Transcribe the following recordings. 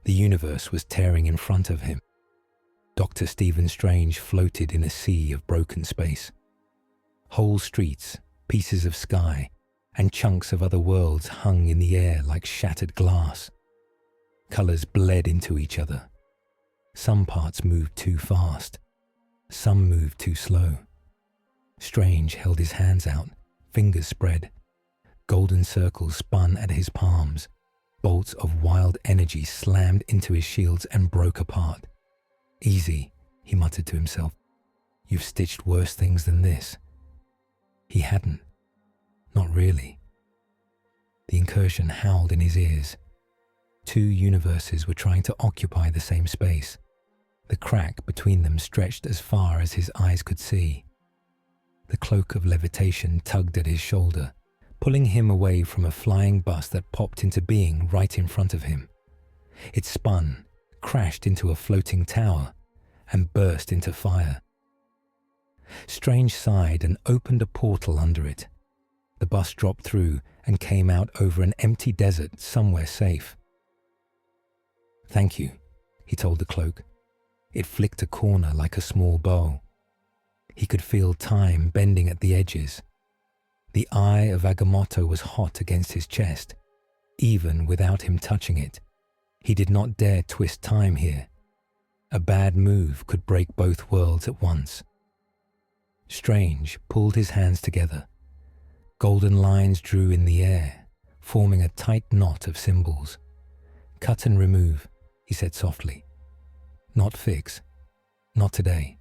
The universe was tearing in front of him. Dr. Stephen Strange floated in a sea of broken space. Whole streets, pieces of sky, and chunks of other worlds hung in the air like shattered glass. Colors bled into each other. Some parts moved too fast. Some moved too slow. Strange held his hands out, fingers spread. Golden circles spun at his palms. Bolts of wild energy slammed into his shields and broke apart. "Easy," he muttered to himself. "You've stitched worse things than this." He hadn't. Not really. The incursion howled in his ears. Two universes were trying to occupy the same space. The crack between them stretched as far as his eyes could see. The cloak of levitation tugged at his shoulder, pulling him away from a flying bus that popped into being right in front of him. It spun, crashed into a floating tower, and burst into fire. Strange sighed and opened a portal under it. The bus dropped through and came out over an empty desert somewhere safe. "Thank you," he told the cloak. It flicked a corner like a small bow. He could feel time bending at the edges. The eye of Agamotto was hot against his chest. Even without him touching it, he did not dare twist time here. A bad move could break both worlds at once. Strange pulled his hands together. Golden lines drew in the air, forming a tight knot of symbols. "Cut and remove," he said softly. "Not fix. Not today."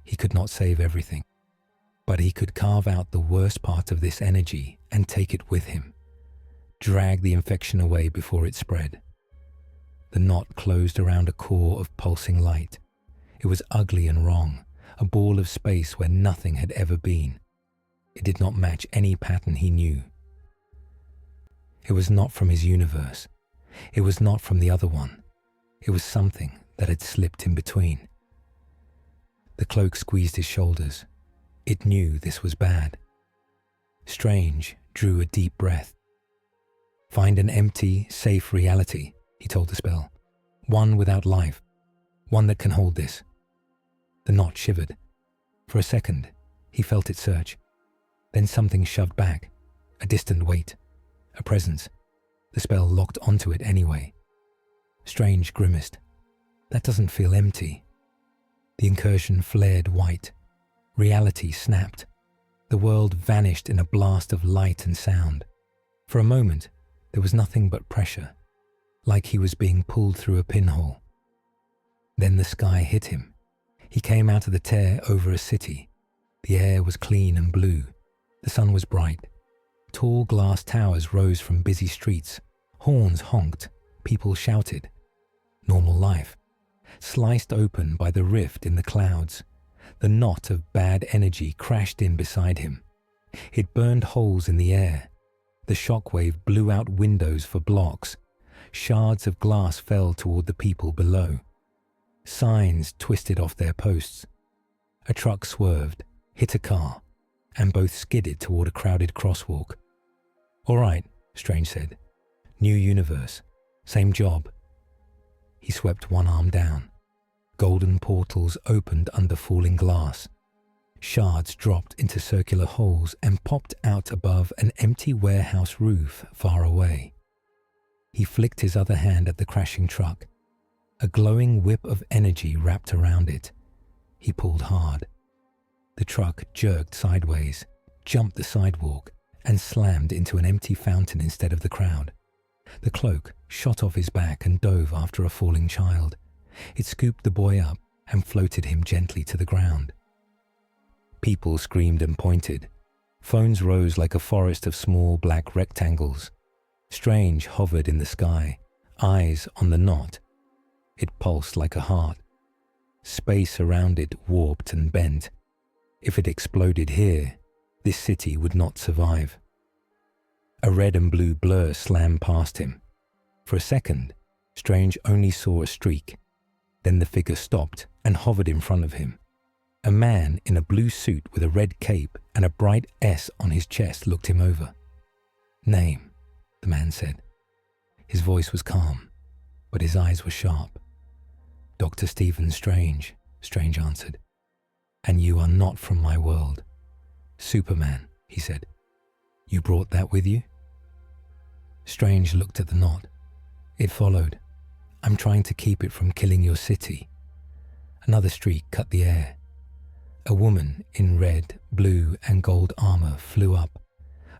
He could not save everything, but he could carve out the worst part of this energy and take it with him. Drag the infection away before it spread. The knot closed around a core of pulsing light. It was ugly and wrong, a ball of space where nothing had ever been. It did not match any pattern he knew. It was not from his universe. It was not from the other one. It was something that had slipped in between. The cloak squeezed his shoulders. It knew this was bad. Strange drew a deep breath. "Find an empty, safe reality," he told the spell. "One without life. One that can hold this." The knot shivered. For a second, he felt it surge. Then something shoved back, a distant weight, a presence. The spell locked onto it anyway. Strange grimaced. "That doesn't feel empty." The incursion flared white. Reality snapped. The world vanished in a blast of light and sound. For a moment, there was nothing but pressure, like he was being pulled through a pinhole. Then the sky hit him. He came out of the tear over a city. The air was clean and blue. The sun was bright. Tall glass towers rose from busy streets. Horns honked. People shouted. Normal life. Sliced open by the rift in the clouds. The knot of bad energy crashed in beside him. It burned holes in the air. The shockwave blew out windows for blocks. Shards of glass fell toward the people below. Signs twisted off their posts. A truck swerved, hit a car, and both skidded toward a crowded crosswalk. "All right," Strange said. "New universe. Same job." He swept one arm down. Golden portals opened under falling glass. Shards dropped into circular holes and popped out above an empty warehouse roof far away. He flicked his other hand at the crashing truck. A glowing whip of energy wrapped around it. He pulled hard. The truck jerked sideways, jumped the sidewalk, and slammed into an empty fountain instead of the crowd. The cloak shot off his back and dove after a falling child. It scooped the boy up and floated him gently to the ground. People screamed and pointed. Phones rose like a forest of small black rectangles. Strange hovered in the sky, eyes on the knot. It pulsed like a heart. Space around it warped and bent. If it exploded here, this city would not survive. A red and blue blur slammed past him. For a second, Strange only saw a streak. Then the figure stopped and hovered in front of him. A man in a blue suit with a red cape and a bright S on his chest looked him over. "Name," the man said. His voice was calm. but his eyes were sharp. "Dr. Stephen Strange," Strange answered. "And you are not from my world." "Superman," he said. "You brought that with you?" Strange looked at the knot. It followed. "I'm trying to keep it from killing your city." Another streak cut the air. A woman in red, blue, and gold armor flew up.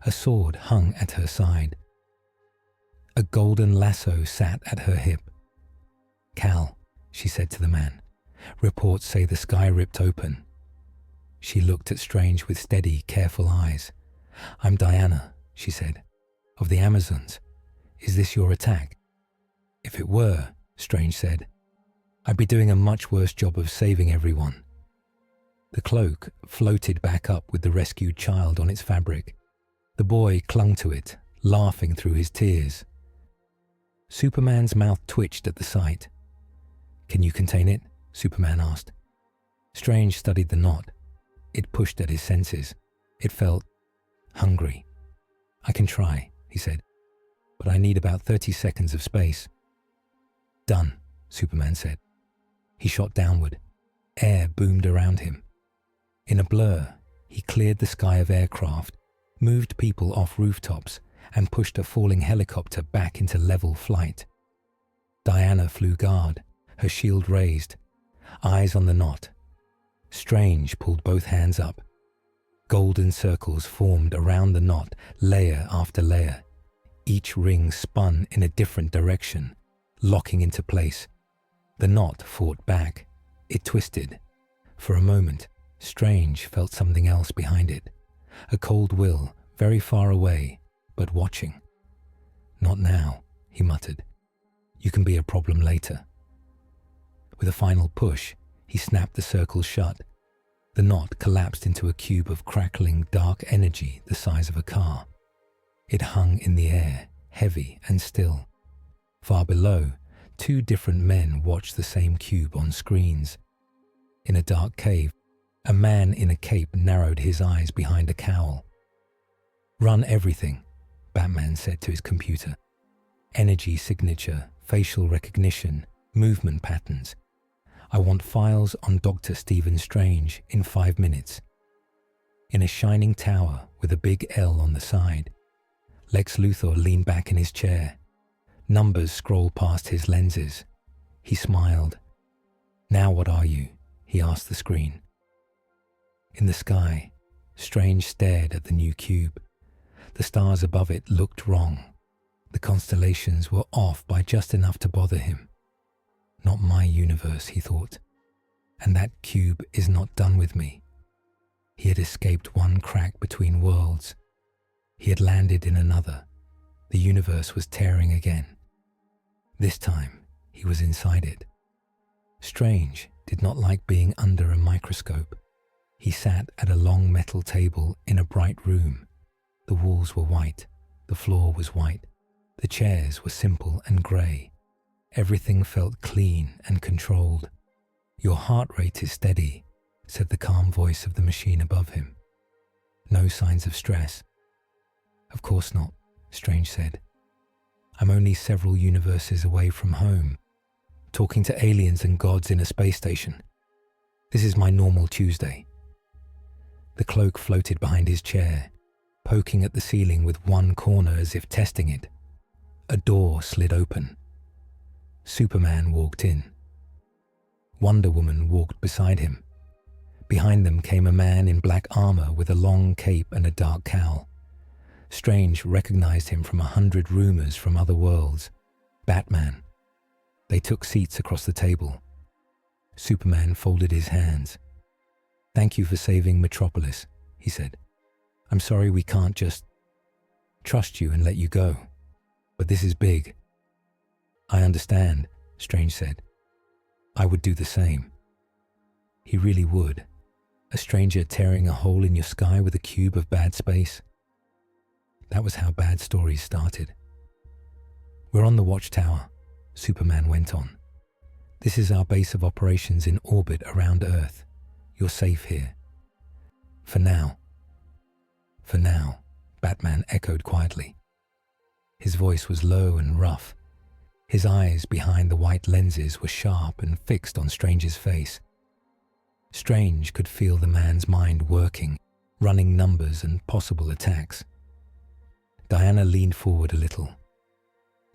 A sword hung at her side. A golden lasso sat at her hip. "Cal," she said to the man, "reports say the sky ripped open." She looked at Strange with steady, careful eyes. "I'm Diana," she said, "of the Amazons. Is this your attack?" "If it were," Strange said, "I'd be doing a much worse job of saving everyone." The cloak floated back up with the rescued child on its fabric. The boy clung to it, laughing through his tears. Superman's mouth twitched at the sight. "Can you contain it?" Superman asked. Strange studied the knot. It pushed at his senses. It felt hungry. "I can try," he said, "but I need about 30 seconds of space." "Done," Superman said. He shot downward. Air boomed around him. In a blur, he cleared the sky of aircraft, moved people off rooftops, and pushed a falling helicopter back into level flight. Diana flew guard, her shield raised, eyes on the knot. Strange pulled both hands up. Golden circles formed around the knot, layer after layer. Each ring spun in a different direction, locking into place. The knot fought back. It twisted. For a moment, Strange felt something else behind it. A cold will, very far away, but watching. "Not now," he muttered. "You can be a problem later." With a final push, he snapped the circle shut. The knot collapsed into a cube of crackling dark energy the size of a car. It hung in the air, heavy and still. Far below, two different men watched the same cube on screens. In a dark cave, a man in a cape narrowed his eyes behind a cowl. "Run everything," Batman said to his computer. "Energy signature, facial recognition, movement patterns. I want files on Dr. Stephen Strange in 5 minutes." In a shining tower with a big L on the side, Lex Luthor leaned back in his chair. Numbers scrolled past his lenses. He smiled. "Now what are you?" he asked the screen. In the sky, Strange stared at the new cube. The stars above it looked wrong. The constellations were off by just enough to bother him. "Not my universe," he thought. "And that cube is not done with me." He had escaped one crack between worlds. He had landed in another. The universe was tearing again. This time, he was inside it. Strange did not like being under a microscope. He sat at a long metal table in a bright room. The walls were white. The floor was white. The chairs were simple and grey. Everything felt clean and controlled. "Your heart rate is steady," said the calm voice of the machine above him. "No signs of stress." "Of course not," Strange said. "I'm only several universes away from home, talking to aliens and gods in a space station. This is my normal Tuesday." The cloak floated behind his chair, poking at the ceiling with one corner as if testing it. A door slid open. Superman walked in. Wonder Woman walked beside him. Behind them came a man in black armor with a long cape and a dark cowl. Strange recognized him from 100 rumors from other worlds. Batman. They took seats across the table. Superman folded his hands. "Thank you for saving Metropolis," he said. "I'm sorry we can't just trust you and let you go. But this is big." "I understand," Strange said. "I would do the same." He really would. A stranger tearing a hole in your sky with a cube of bad space. That was how bad stories started. "We're on the watchtower," Superman went on. "This is our base of operations in orbit around Earth. You're safe here. For now." "For now," Batman echoed quietly. His voice was low and rough. His eyes behind the white lenses were sharp and fixed on Strange's face. Strange could feel the man's mind working, running numbers and possible attacks. Diana leaned forward a little.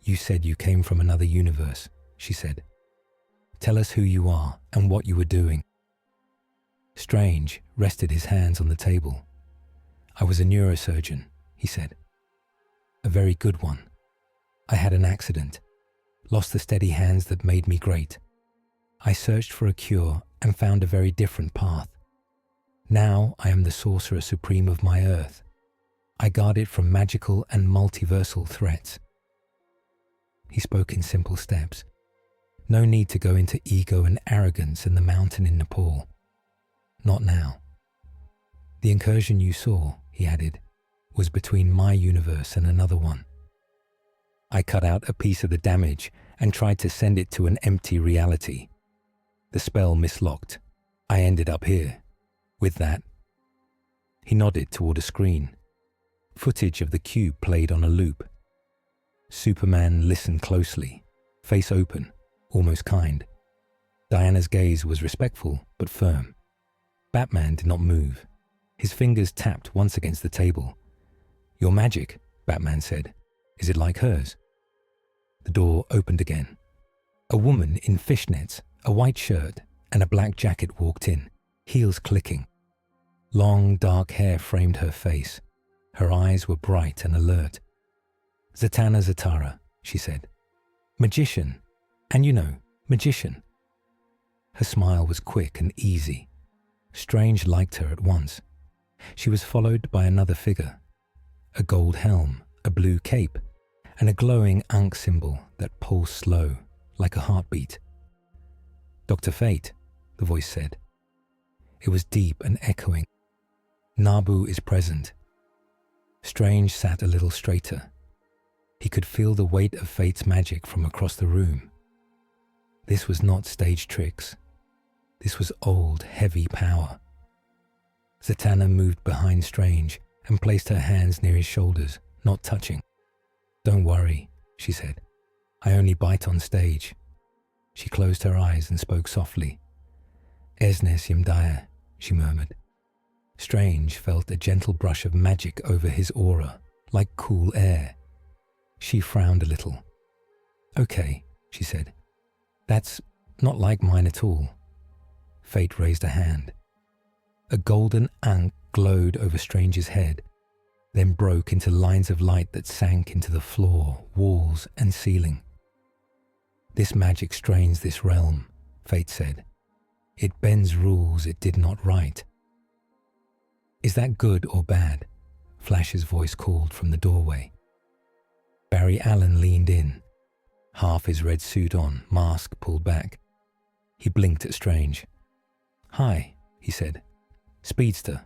"You said you came from another universe," she said. "Tell us who you are and what you were doing." Strange rested his hands on the table. "I was a neurosurgeon," he said. "A very good one. I had an accident, lost the steady hands that made me great. I searched for a cure and found a very different path. Now I am the sorcerer supreme of my Earth. I guard it from magical and multiversal threats." He spoke in simple steps. No need to go into ego and arrogance in the mountain in Nepal. Not now. "The incursion you saw," he added, "was between my universe and another one. I cut out a piece of the damage and tried to send it to an empty reality. The spell mislocked. I ended up here. With that." He nodded toward a screen. Footage of the cube played on a loop. Superman listened closely, face open, almost kind. Diana's gaze was respectful but firm. Batman did not move. His fingers tapped once against the table. "Your magic," Batman said. "Is it like hers?" The door opened again. A woman in fishnets, a white shirt, and a black jacket walked in, heels clicking. Long, dark hair framed her face. Her eyes were bright and alert. "Zatanna Zatara," she said. "Magician. And you know, magician." Her smile was quick and easy. Strange liked her at once. She was followed by another figure. A gold helm, a blue cape, and a glowing Ankh symbol that pulsed slow, like a heartbeat. "Dr. Fate," the voice said. It was deep and echoing. "Nabu is present." Strange sat a little straighter. He could feel the weight of Fate's magic from across the room. This was not stage tricks. This was old, heavy power. Zatanna moved behind Strange and placed her hands near his shoulders, not touching. "Don't worry," she said. "I only bite on stage." She closed her eyes and spoke softly. "Esnes Yimdaya," she murmured. Strange felt a gentle brush of magic over his aura, like cool air. She frowned a little. "Okay," she said. "That's not like mine at all." Fate raised a hand. A golden Ankh glowed over Strange's head, then broke into lines of light that sank into the floor, walls, and ceiling. "This magic strains this realm," Fate said. "It bends rules it did not write." "Is that good or bad?" Flash's voice called from the doorway. Barry Allen leaned in, half his red suit on, mask pulled back. He blinked at Strange. "Hi," he said. "Speedster.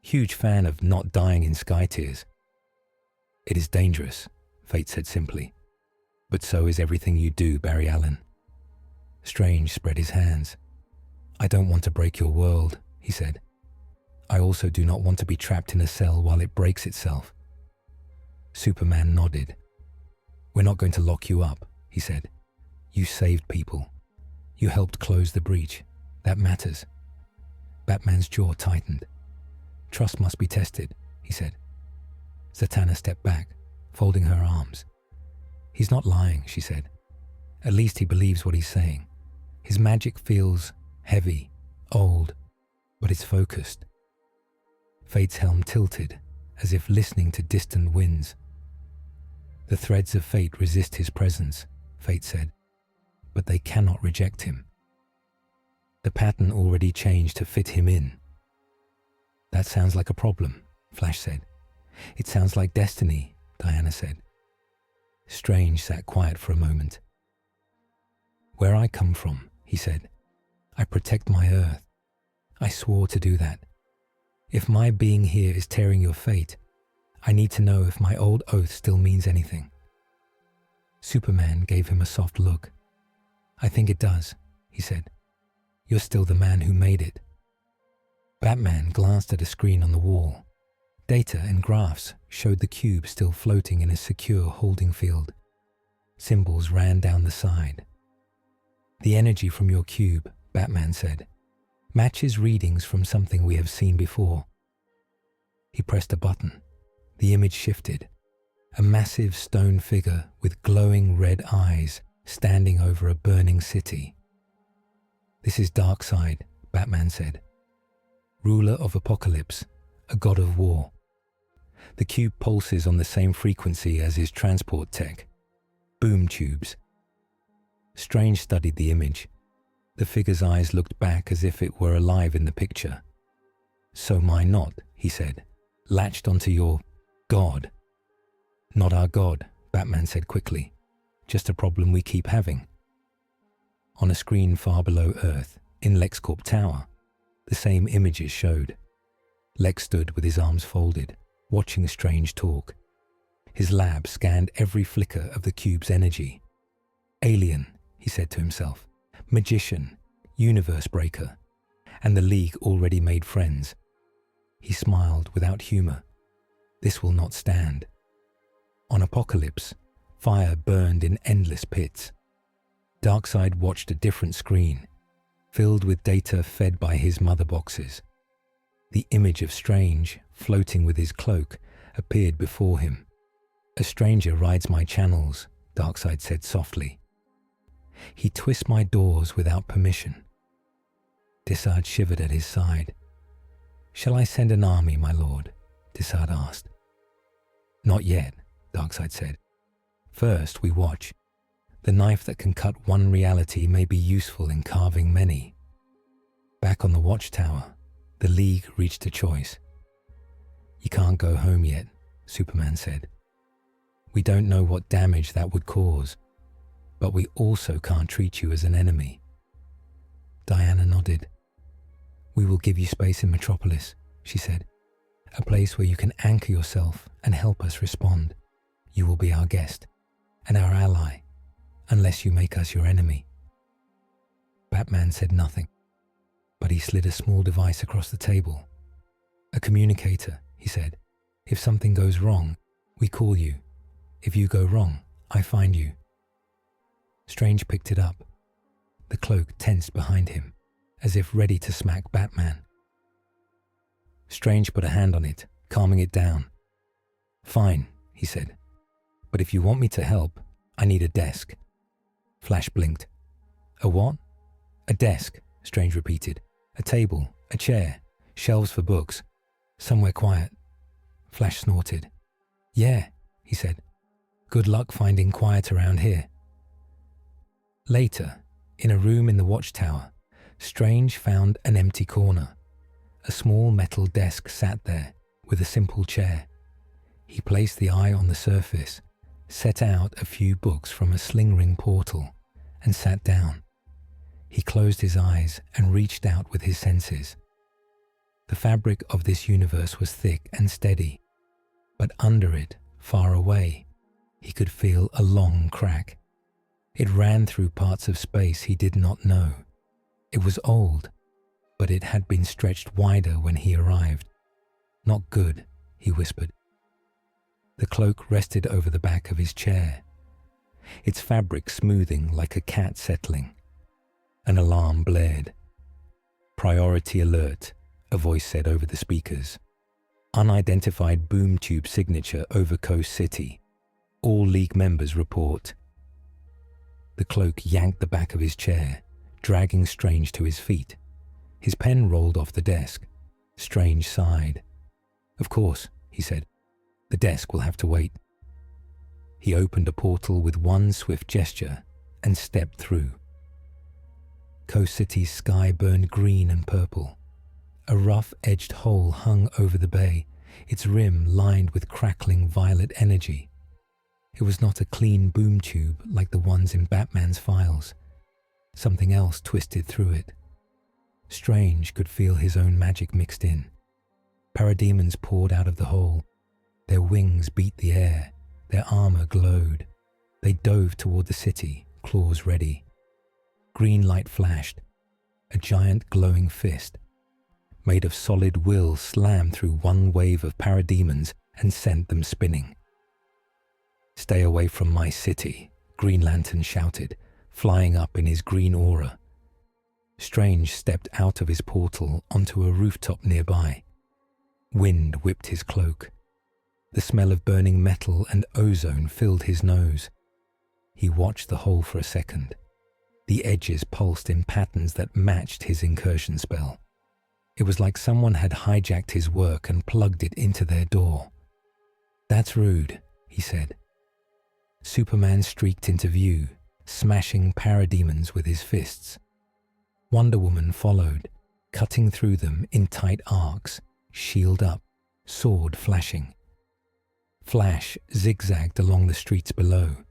Huge fan of not dying in sky tears." "It is dangerous," Fate said simply. "But so is everything you do, Barry Allen." Strange spread his hands. "I don't want to break your world," he said. "I also do not want to be trapped in a cell while it breaks itself." Superman nodded. "We're not going to lock you up," he said. "You saved people. You helped close the breach. That matters." Batman's jaw tightened. "Trust must be tested," he said. Zatanna stepped back, folding her arms. "He's not lying," she said. "At least he believes what he's saying. His magic feels heavy, old, but it's focused." Fate's helm tilted, as if listening to distant winds. "The threads of fate resist his presence," Fate said, "but they cannot reject him. The pattern already changed to fit him in." "That sounds like a problem," Flash said. "It sounds like destiny," Diana said. Strange sat quiet for a moment. "Where I come from," he said, "I protect my Earth. I swore to do that. If my being here is tearing your fate, I need to know if my old oath still means anything." Superman gave him a soft look. "I think it does," he said. "You're still the man who made it." Batman glanced at a screen on the wall. Data and graphs showed the cube still floating in a secure holding field. Symbols ran down the side. "The energy from your cube," Batman said, "matches readings from something we have seen before." He pressed a button. The image shifted. A massive stone figure with glowing red eyes standing over a burning city. "This is Darkseid," Batman said. "Ruler of Apocalypse, a god of war." The cube pulses on the same frequency as his transport tech. Boom tubes. Strange studied the image. The figure's eyes looked back as if it were alive in the picture. "So my not," he said, "latched onto your god." "Not our god," Batman said quickly. "Just a problem we keep having." On a screen far below Earth, in LexCorp Tower, the same images showed. Lex stood with his arms folded, watching Strange talk. His lab scanned every flicker of the cube's energy. "Alien," he said to himself, "magician, universe breaker, and the League already made friends." He smiled without humor. "This will not stand." On Apocalypse, fire burned in endless pits. Darkseid watched a different screen, filled with data fed by his mother boxes. The image of Strange, floating with his cloak, appeared before him. "A stranger rides my channels," Darkseid said softly. "He twists my doors without permission." Desard shivered at his side. "Shall I send an army, my lord?" Desard asked. "Not yet," Darkseid said. "First, we watch. The knife that can cut one reality may be useful in carving many." Back on the watchtower, the League reached a choice. "You can't go home yet," Superman said. "We don't know what damage that would cause, but we also can't treat you as an enemy." Diana nodded. "We will give you space in Metropolis," she said. "A place where you can anchor yourself and help us respond. You will be our guest and our ally, unless you make us your enemy." Batman said nothing, but he slid a small device across the table. "A communicator," he said. "If something goes wrong, we call you. If you go wrong, I find you." Strange picked it up. The cloak tensed behind him, as if ready to smack Batman. Strange put a hand on it, calming it down. "Fine," he said. "But if you want me to help, I need a desk." Flash blinked. "A what?" "A desk," Strange repeated. "A table, a chair, shelves for books. Somewhere quiet." Flash snorted. "Yeah," he said. "Good luck finding quiet around here." Later, in a room in the watchtower, Strange found an empty corner. A small metal desk sat there, with a simple chair. He placed the eye on the surface, set out a few books from a sling ring portal, and sat down. He closed his eyes and reached out with his senses. The fabric of this universe was thick and steady, but under it, far away, he could feel a long crack. It ran through parts of space he did not know. It was old, but it had been stretched wider when he arrived. "Not good," he whispered. The cloak rested over the back of his chair, its fabric smoothing like a cat settling. An alarm blared. "Priority alert," a voice said over the speakers. "Unidentified boom tube signature over Coast City. All League members report." The cloak yanked the back of his chair, dragging Strange to his feet. His pen rolled off the desk. Strange sighed. "Of course," he said. "The desk will have to wait." He opened a portal with one swift gesture and stepped through. Coast City's sky burned green and purple. A rough-edged hole hung over the bay, its rim lined with crackling violet energy. It was not a clean boom tube like the ones in Batman's files. Something else twisted through it. Strange could feel his own magic mixed in. Parademons poured out of the hole. Their wings beat the air. Their armor glowed. They dove toward the city, claws ready. Green light flashed. A giant glowing fist, made of solid will, slammed through one wave of parademons and sent them spinning. "Stay away from my city," Green Lantern shouted, flying up in his green aura. Strange stepped out of his portal onto a rooftop nearby. Wind whipped his cloak. The smell of burning metal and ozone filled his nose. He watched the hole for a second. The edges pulsed in patterns that matched his incursion spell. It was like someone had hijacked his work and plugged it into their door. "That's rude," he said. Superman streaked into view, smashing parademons with his fists. Wonder Woman followed, cutting through them in tight arcs, shield up, sword flashing. Flash zigzagged along the streets below,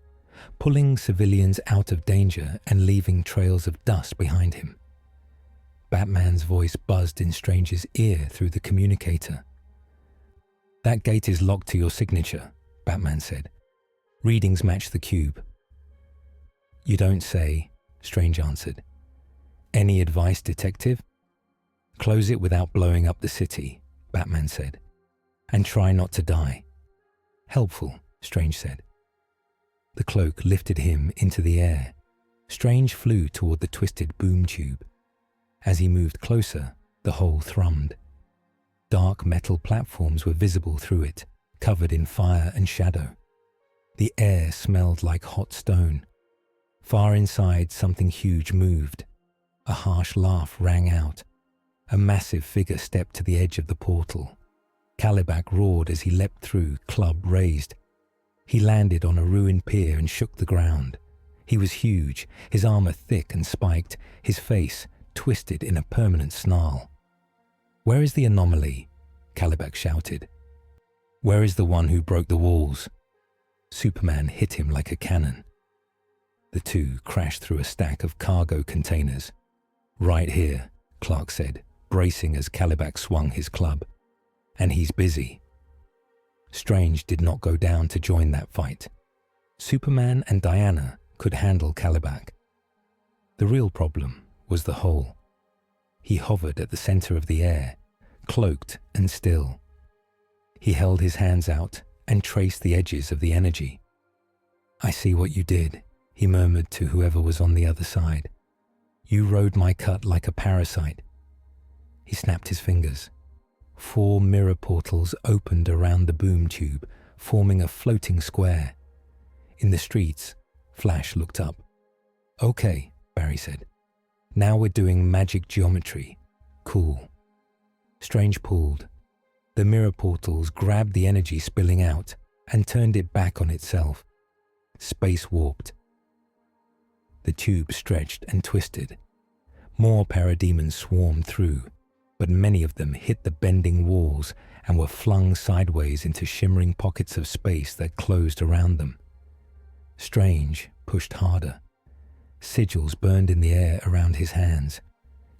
pulling civilians out of danger and leaving trails of dust behind him. Batman's voice buzzed in Strange's ear through the communicator. "That gate is locked to your signature," Batman said. "Readings match the cube." "You don't say," Strange answered. "Any advice, detective?" "Close it without blowing up the city," Batman said. "And try not to die." "Helpful," Strange said. The cloak lifted him into the air. Strange flew toward the twisted boom tube. As he moved closer, the hole thrummed. Dark metal platforms were visible through it, covered in fire and shadow. The air smelled like hot stone. Far inside, something huge moved. A harsh laugh rang out. A massive figure stepped to the edge of the portal. Kalibak roared as he leapt through, club raised. He landed on a ruined pier and shook the ground. He was huge, his armor thick and spiked, his face twisted in a permanent snarl. "Where is the anomaly?" Kalibak shouted. "Where is the one who broke the walls?" Superman hit him like a cannon. The two crashed through a stack of cargo containers. "Right here," Clark said, bracing as Kalibak swung his club. "And he's busy." Strange did not go down to join that fight. Superman and Diana could handle Kalibak. The real problem was the hole. He hovered at the center of the air, cloaked and still. He held his hands out and traced the edges of the energy. "I see what you did," he murmured to whoever was on the other side. "You rode my cut like a parasite." He snapped his fingers. 4 mirror portals opened around the boom tube, forming a floating square. In the streets, Flash looked up. "Okay," Barry said. "Now we're doing magic geometry. Cool." Strange pulled. The mirror portals grabbed the energy spilling out and turned it back on itself. Space warped. The tube stretched and twisted. More parademons swarmed through, but many of them hit the bending walls and were flung sideways into shimmering pockets of space that closed around them. Strange pushed harder. Sigils burned in the air around his hands.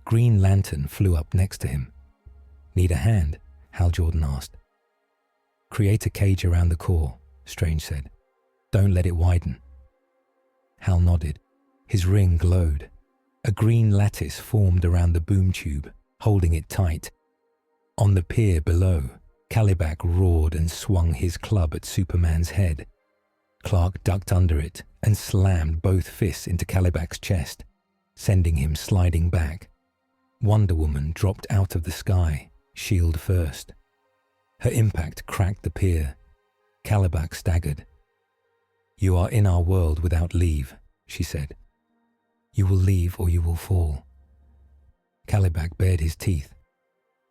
Green Lantern flew up next to him. "Need a hand?" Hal Jordan asked. "Create a cage around the core," Strange said. "Don't let it widen." Hal nodded. His ring glowed. A green lattice formed around the boom tube, holding it tight. On the pier below, Kalibak roared and swung his club at Superman's head. Clark ducked under it and slammed both fists into Kalibak's chest, sending him sliding back. Wonder Woman dropped out of the sky, shield first. Her impact cracked the pier. Kalibak staggered. "You are in our world without leave," she said. "You will leave or you will fall." Kalibak bared his teeth.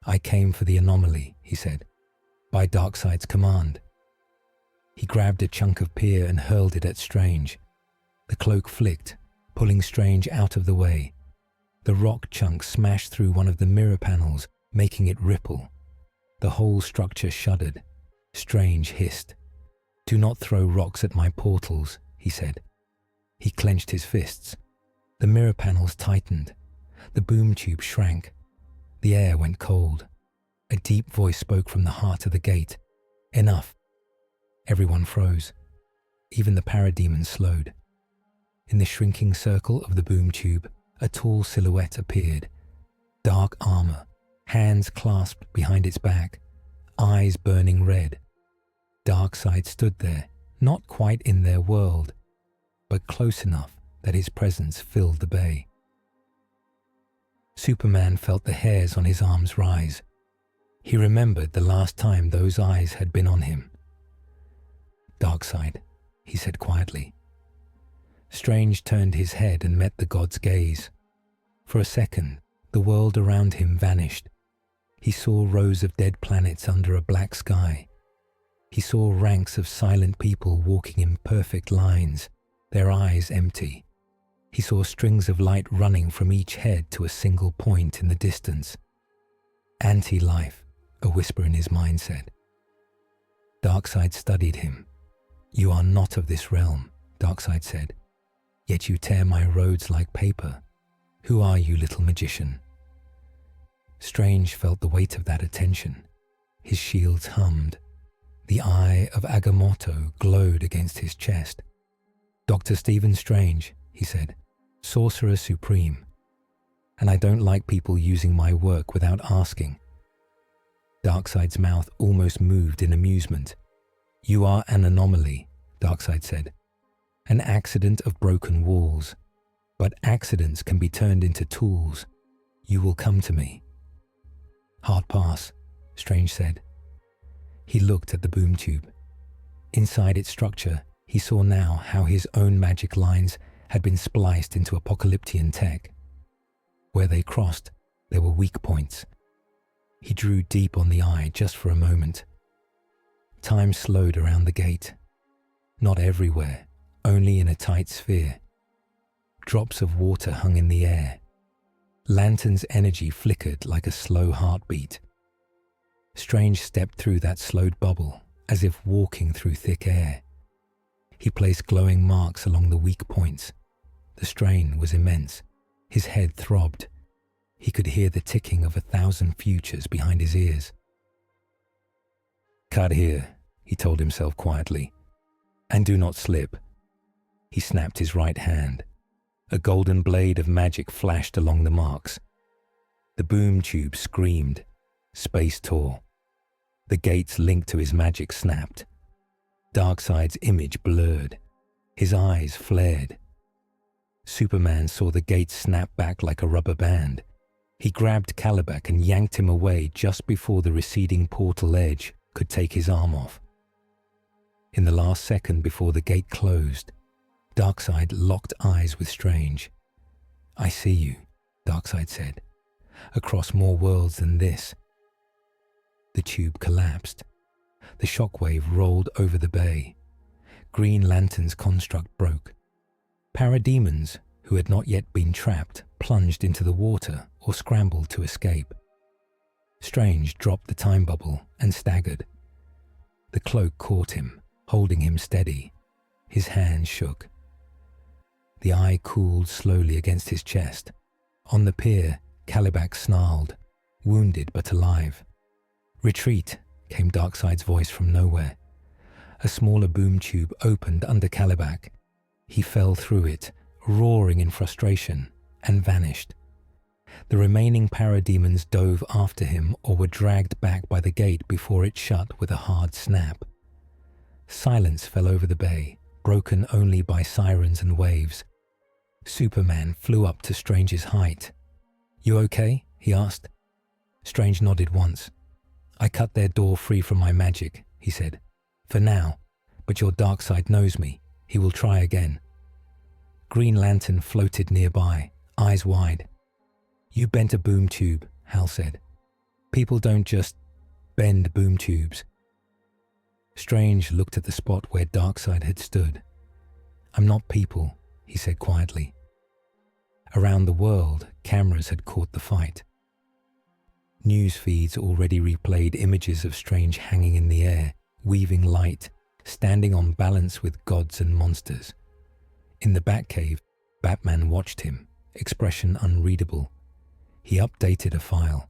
"I came for the anomaly," he said, "by Darkseid's command." He grabbed a chunk of pier and hurled it at Strange. The cloak flicked, pulling Strange out of the way. The rock chunk smashed through one of the mirror panels, making it ripple. The whole structure shuddered. Strange hissed. "Do not throw rocks at my portals," he said. He clenched his fists. The mirror panels tightened. The boom tube shrank. The air went cold. A deep voice spoke from the heart of the gate. "Enough." Everyone froze. Even the parademons slowed. In the shrinking circle of the boom tube, a tall silhouette appeared. Dark armor, hands clasped behind its back, eyes burning red. Darkseid stood there, not quite in their world. but close enough that his presence filled the bay. Superman felt the hairs on his arms rise. He remembered the last time those eyes had been on him. "Darkseid," he said quietly. Strange turned his head and met the god's gaze. For a second, the world around him vanished. He saw rows of dead planets under a black sky. He saw ranks of silent people walking in perfect lines, their eyes empty. He saw strings of light running from each head to a single point in the distance. "Anti-life," a whisper in his mind said. Darkseid studied him. "You are not of this realm," Darkseid said. "Yet you tear my roads like paper. Who are you, little magician?" Strange felt the weight of that attention. His shields hummed. The eye of Agamotto glowed against his chest. "Dr. Stephen Strange," he said, "Sorcerer Supreme. And I don't like people using my work without asking." Darkseid's mouth almost moved in amusement. "You are an anomaly," Darkseid said. "An accident of broken walls. But accidents can be turned into tools. You will come to me." "Hard pass," Strange said. He looked at the boom tube. Inside its structure, he saw now how his own magic lines had been spliced into apocalyptian tech. Where they crossed, there were weak points. He drew deep on the eye just for a moment. Time slowed around the gate. Not everywhere, only in a tight sphere. Drops of water hung in the air. Lantern's energy flickered like a slow heartbeat. Strange stepped through that slowed bubble, as if walking through thick air. He placed glowing marks along the weak points. The strain was immense. His head throbbed. He could hear the ticking of 1,000 futures behind his ears. "Cut here," he told himself quietly. "And do not slip." He snapped his right hand. A golden blade of magic flashed along the marks. The boom tube screamed. Space tore. The gates linked to his magic snapped. Darkseid's image blurred. His eyes flared. Superman saw the gates snap back like a rubber band. He grabbed Kalibak and yanked him away just before the receding portal edge could take his arm off. In the last second before the gate closed, Darkseid locked eyes with Strange. "I see you," Darkseid said, "across more worlds than this." The tube collapsed. The shockwave rolled over the bay. Green Lantern's construct broke. Parademons, who had not yet been trapped, plunged into the water or scrambled to escape. Strange dropped the time bubble and staggered. The cloak caught him, holding him steady. His hand shook. The eye cooled slowly against his chest. On the pier, Kalibak snarled, wounded but alive. "Retreat," came Darkseid's voice from nowhere. A smaller boom tube opened under Kalibak. He fell through it, roaring in frustration, and vanished. The remaining parademons dove after him or were dragged back by the gate before it shut with a hard snap. Silence fell over the bay, broken only by sirens and waves. Superman flew up to Strange's height. "You okay?" he asked. Strange nodded once. "I cut their door free from my magic," he said. "For now, but your Darkseid knows me. He will try again." Green Lantern floated nearby, eyes wide. "You bent a boom tube," Hal said. "People don't just bend boom tubes." Strange looked at the spot where Darkseid had stood. "I'm not people," he said quietly. Around the world, cameras had caught the fight. News feeds already replayed images of Strange hanging in the air, weaving light, standing on balance with gods and monsters. In the Batcave, Batman watched him, expression unreadable. He updated a file.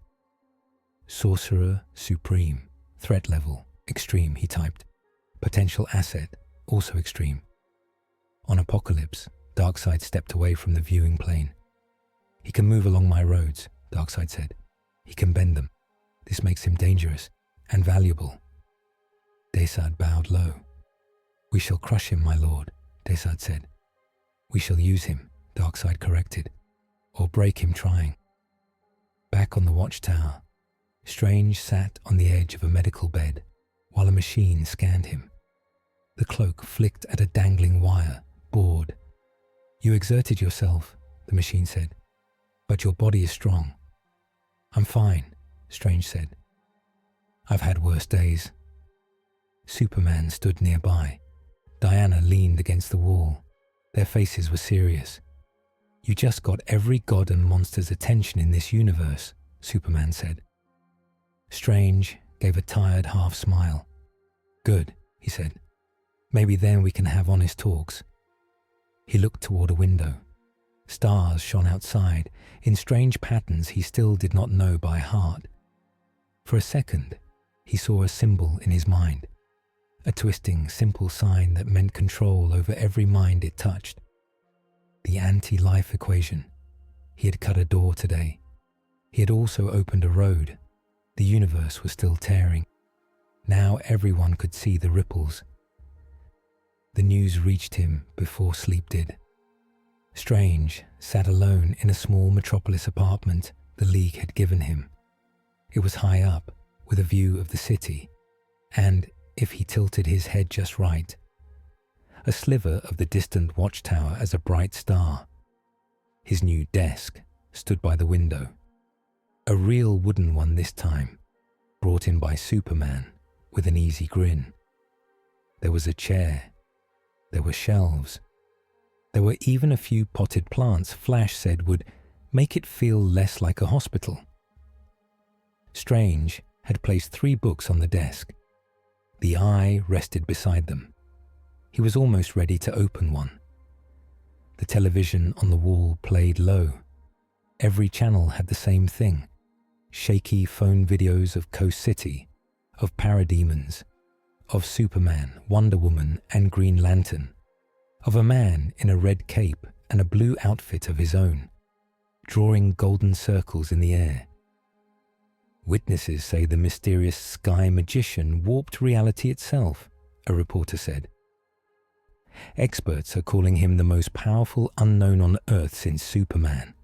"Sorcerer Supreme, threat level, extreme," he typed. "Potential asset, also extreme." On Apocalypse, Darkseid stepped away from the viewing plane. "He can move along my roads," Darkseid said. "He can bend them. This makes him dangerous and valuable." Desad bowed low. "We shall crush him, my lord," Desad said. We shall use him, Darkseid corrected, or break him trying. Back on the watchtower, Strange sat on the edge of a medical bed while a machine scanned him. The cloak flicked at a dangling wire, bored. You exerted yourself, the machine said, but your body is strong. I'm fine, Strange said. I've had worse days. Superman stood nearby. Diana leaned against the wall. Their faces were serious. You just got every god and monster's attention in this universe, Superman said. Strange gave a tired half smile. Good, he said. Maybe then we can have honest talks. He looked toward a window. Stars shone outside in strange patterns he still did not know by heart. For a second, he saw a symbol in his mind, a twisting, simple sign that meant control over every mind it touched. The anti-life equation. He had cut a door today. He had also opened a road. The universe was still tearing. Now everyone could see the ripples. The news reached him before sleep did. Strange sat alone in a small metropolis apartment the League had given him. It was high up, with a view of the city, and, if he tilted his head just right, a sliver of the distant watchtower as a bright star. His new desk stood by the window. A real wooden one this time, brought in by Superman with an easy grin. There was a chair. There were shelves. There were even a few potted plants Flash said would make it feel less like a hospital. Strange had placed 3 books on the desk. The Eye rested beside them. He was almost ready to open one. The television on the wall played low. Every channel had the same thing. Shaky phone videos of Coast City, of parademons, of Superman, Wonder Woman and Green Lantern, of a man in a red cape and a blue outfit of his own, drawing golden circles in the air. Witnesses say the mysterious sky magician warped reality itself, a reporter said. Experts are calling him the most powerful unknown on Earth since Superman.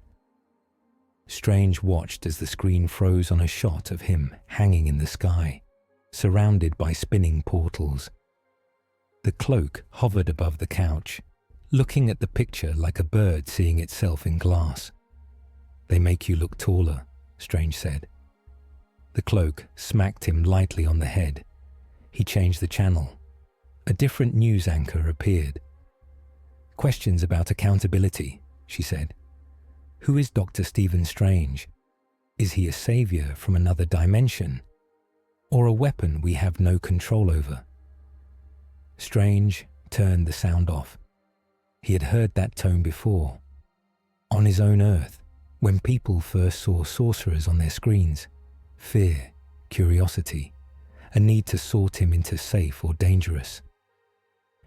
Strange watched as the screen froze on a shot of him hanging in the sky, surrounded by spinning portals. The cloak hovered above the couch, looking at the picture like a bird seeing itself in glass. They make you look taller, Strange said. The cloak smacked him lightly on the head. He changed the channel. A different news anchor appeared. Questions about accountability, she said. Who is Dr. Stephen Strange? Is he a savior from another dimension? Or a weapon we have no control over? Strange turned the sound off. He had heard that tone before. On his own Earth, when people first saw sorcerers on their screens. Fear, curiosity, a need to sort him into safe or dangerous.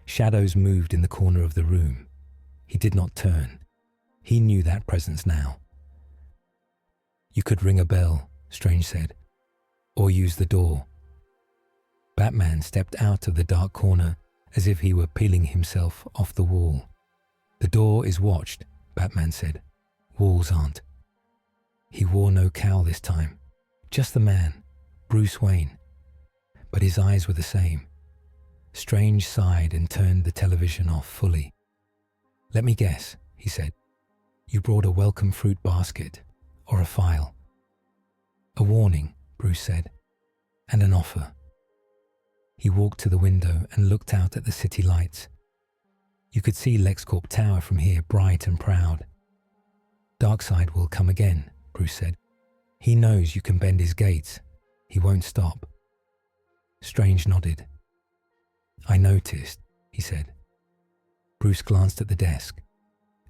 Shadows moved in the corner of the room. He did not turn. He knew that presence now. You could ring a bell, Strange said, or use the door. Batman stepped out of the dark corner as if he were peeling himself off the wall. The door is watched, Batman said. Walls aren't. He wore no cowl this time. Just the man, Bruce Wayne. But his eyes were the same. Strange sighed and turned the television off fully. Let me guess, he said. You brought a welcome fruit basket, or a file. A warning, Bruce said, and an offer. He walked to the window and looked out at the city lights. You could see LexCorp Tower from here, bright and proud. Darkseid will come again, Bruce said. He knows you can bend his gates. He won't stop. Strange nodded. I noticed, he said. Bruce glanced at the desk,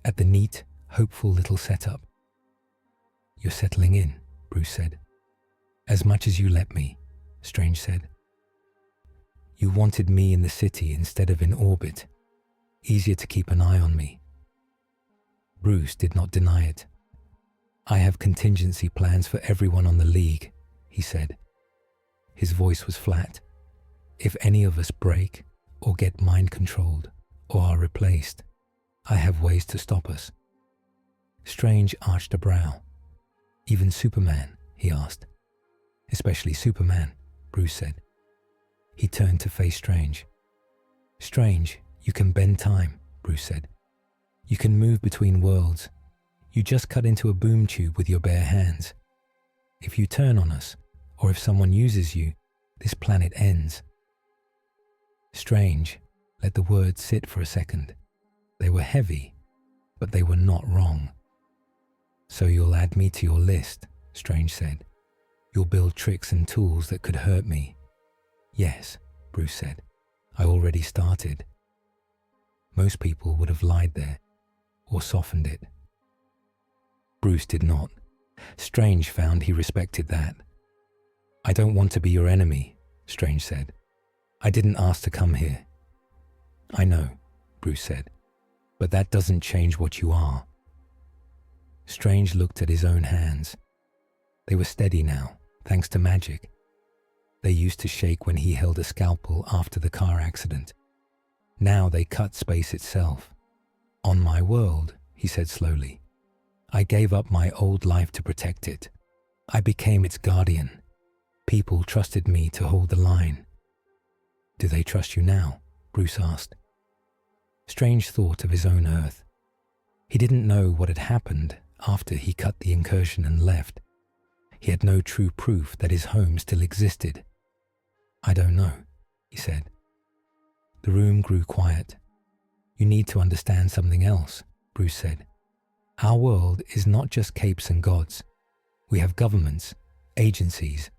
at the neat, hopeful little setup. You're settling in, Bruce said. As much as you let me, Strange said. You wanted me in the city instead of in orbit. Easier to keep an eye on me. Bruce did not deny it. I have contingency plans for everyone on the League, he said. His voice was flat. If any of us break, or get mind-controlled, or are replaced, I have ways to stop us. Strange arched a brow. Even Superman, he asked. Especially Superman, Bruce said. He turned to face Strange. Strange, you can bend time, Bruce said. You can move between worlds. You just cut into a boom tube with your bare hands. If you turn on us, or if someone uses you, this planet ends. Strange let the words sit for a second. They were heavy, but they were not wrong. So you'll add me to your list, Strange said. You'll build tricks and tools that could hurt me. Yes, Bruce said. I already started. Most people would have lied there, or softened it. Bruce did not. Strange found he respected that. I don't want to be your enemy, Strange said. I didn't ask to come here. I know, Bruce said, but that doesn't change what you are. Strange looked at his own hands. They were steady now, thanks to magic. They used to shake when he held a scalpel after the car accident. Now they cut space itself. On my world, he said slowly, I gave up my old life to protect it. I became its guardian. People trusted me to hold the line. Do they trust you now? Bruce asked. Strange thought of his own Earth. He didn't know what had happened after he cut the incursion and left. He had no true proof that his home still existed. I don't know, he said. The room grew quiet. You need to understand something else, Bruce said. Our world is not just capes and gods. We have governments, agencies,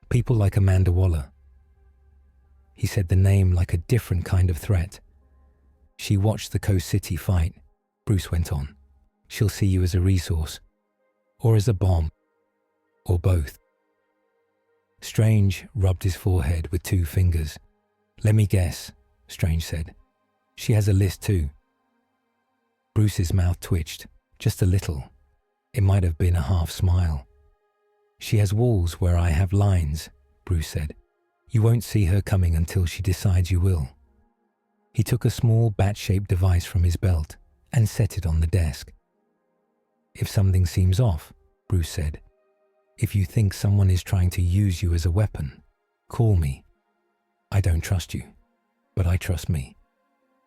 people like Amanda Waller. He said the name like a different kind of threat. She watched the Coast City fight, Bruce went on. She'll see you as a resource, or as a bomb, or both. Strange rubbed his forehead with 2 fingers. Let me guess, Strange said. She has a list too. Bruce's mouth twitched, just a little. It might have been a half smile. She has walls where I have lines, Bruce said. You won't see her coming until she decides you will. He took a small bat-shaped device from his belt and set it on the desk. If something seems off, Bruce said, if you think someone is trying to use you as a weapon, call me. I don't trust you, but I trust me,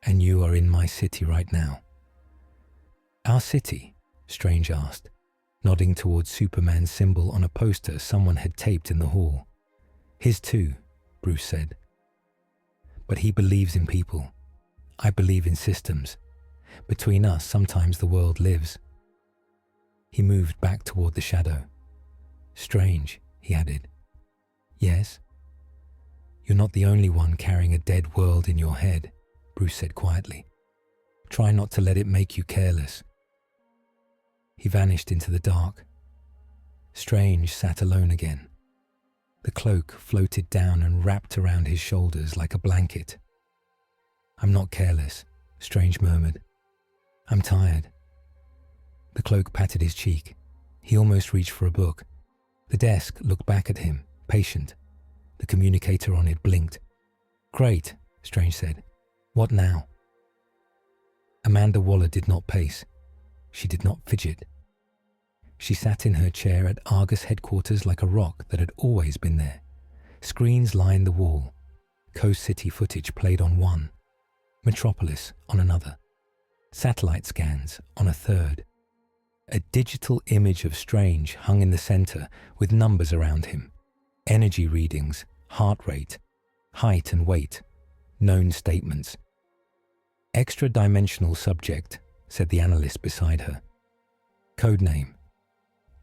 and you are in my city right now. Our city? Strange asked, nodding towards Superman's symbol on a poster someone had taped in the hall. His too, Bruce said. But he believes in people. I believe in systems. Between us, sometimes the world lives. He moved back toward the shadow. Strange, he added. Yes? You're not the only one carrying a dead world in your head, Bruce said quietly. Try not to let it make you careless. He vanished into the dark. Strange sat alone again. The cloak floated down and wrapped around his shoulders like a blanket. I'm not careless, Strange murmured. I'm tired. The cloak patted his cheek. He almost reached for a book. The desk looked back at him, patient. The communicator on it blinked. Great, Strange said. What now? Amanda Waller did not pace. She did not fidget. She sat in her chair at Argus headquarters like a rock that had always been there. Screens lined the wall. Coast City footage played on one. Metropolis on another. Satellite scans on a third. A digital image of Strange hung in the center with numbers around him. Energy readings, heart rate, height and weight, known statements. Extra-dimensional subject, said the analyst beside her. Codename,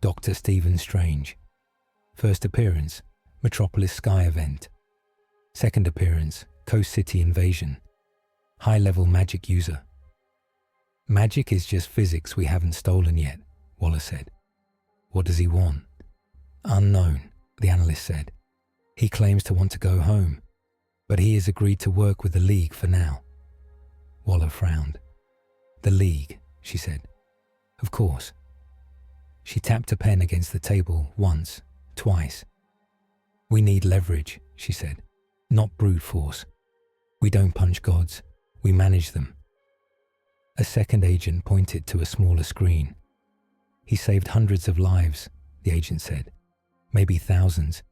Dr. Stephen Strange. First appearance, Metropolis Sky event. Second appearance, Coast City invasion. High-level magic user. Magic is just physics we haven't stolen yet, Waller said. What does he want? Unknown, the analyst said. He claims to want to go home, but he has agreed to work with the League for now. Waller frowned. The League, she said. Of course. She tapped a pen against the table once, twice. We need leverage, she said, not brute force. We don't punch gods, we manage them. A second agent pointed to a smaller screen. He saved hundreds of lives, the agent said. Maybe thousands,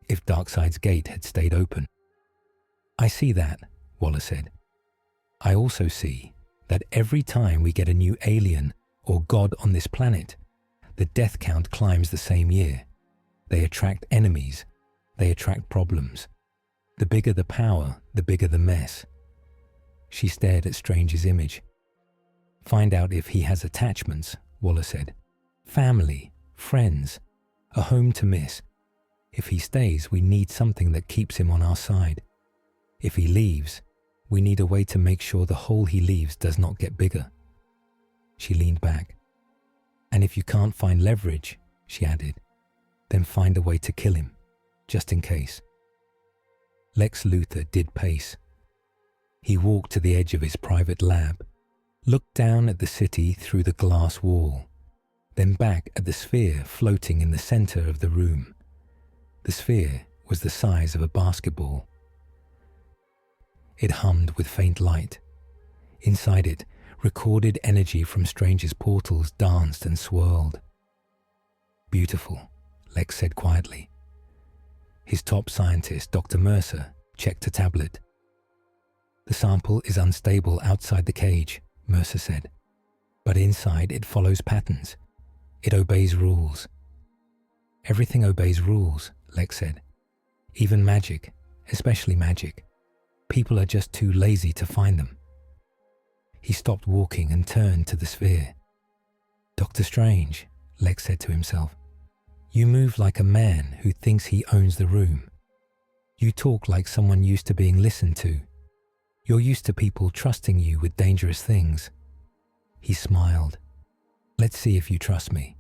if Darkseid's gate had stayed open. I see that, Waller said. I also see that every time we get a new alien or god on this planet, the death count climbs the same year. They attract enemies. They attract problems. The bigger the power, the bigger the mess. She stared at Strange's image. Find out if he has attachments, Waller said. Family, friends, a home to miss. If he stays, we need something that keeps him on our side. If he leaves, we need a way to make sure the hole he leaves does not get bigger. She leaned back. And if you can't find leverage, she added, then find a way to kill him, just in case. Lex Luthor did pace. He walked to the edge of his private lab, looked down at the city through the glass wall, then back at the sphere floating in the center of the room. The sphere was the size of a basketball. It hummed with faint light. Inside it, recorded energy from Strange's portals danced and swirled. Beautiful, Lex said quietly. His top scientist, Dr. Mercer, checked a tablet. The sample is unstable outside the cage, Mercer said, but inside it follows patterns. It obeys rules. Everything obeys rules, Lex said. Even magic, especially magic. People are just too lazy to find them. He stopped walking and turned to the sphere. Dr. Strange, Lex said to himself, you move like a man who thinks he owns the room. You talk like someone used to being listened to. You're used to people trusting you with dangerous things. He smiled. Let's see if you trust me.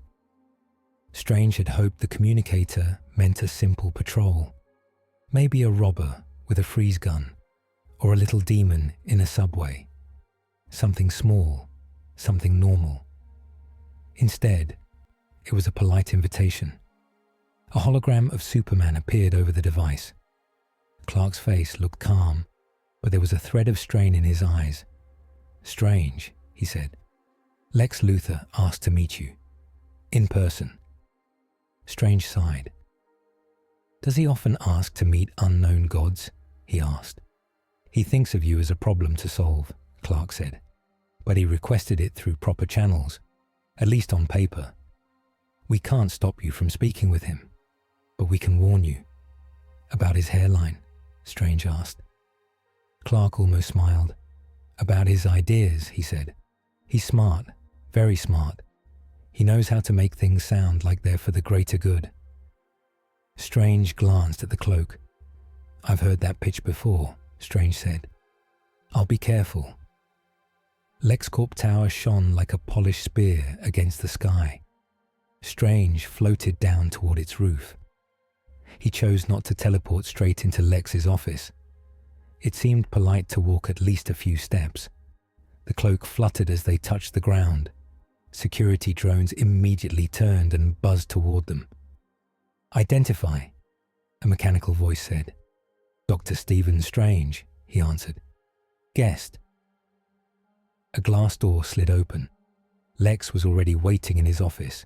Strange had hoped the communicator meant a simple patrol. Maybe a robber with a freeze gun, or a little demon in a subway. Something small, something normal. Instead, it was a polite invitation. A hologram of Superman appeared over the device. Clark's face looked calm, but there was a thread of strain in his eyes. Strange, he said. Lex Luthor asked to meet you. In person. Strange sighed. Does he often ask to meet unknown gods? He asked. He thinks of you as a problem to solve, Clark said, but he requested it through proper channels, at least on paper. We can't stop you from speaking with him, but we can warn you. About his hairline, Strange asked. Clark almost smiled. About his ideas, he said. He's smart, very smart. He knows how to make things sound like they're for the greater good. Strange glanced at the cloak. I've heard that pitch before, Strange said. I'll be careful. LexCorp Tower shone like a polished spear against the sky. Strange floated down toward its roof. He chose not to teleport straight into Lex's office. It seemed polite to walk at least a few steps. The cloak fluttered as they touched the ground. Security drones immediately turned and buzzed toward them. Identify, a mechanical voice said. Dr. Stephen Strange, he answered. Guest. A glass door slid open. Lex was already waiting in his office,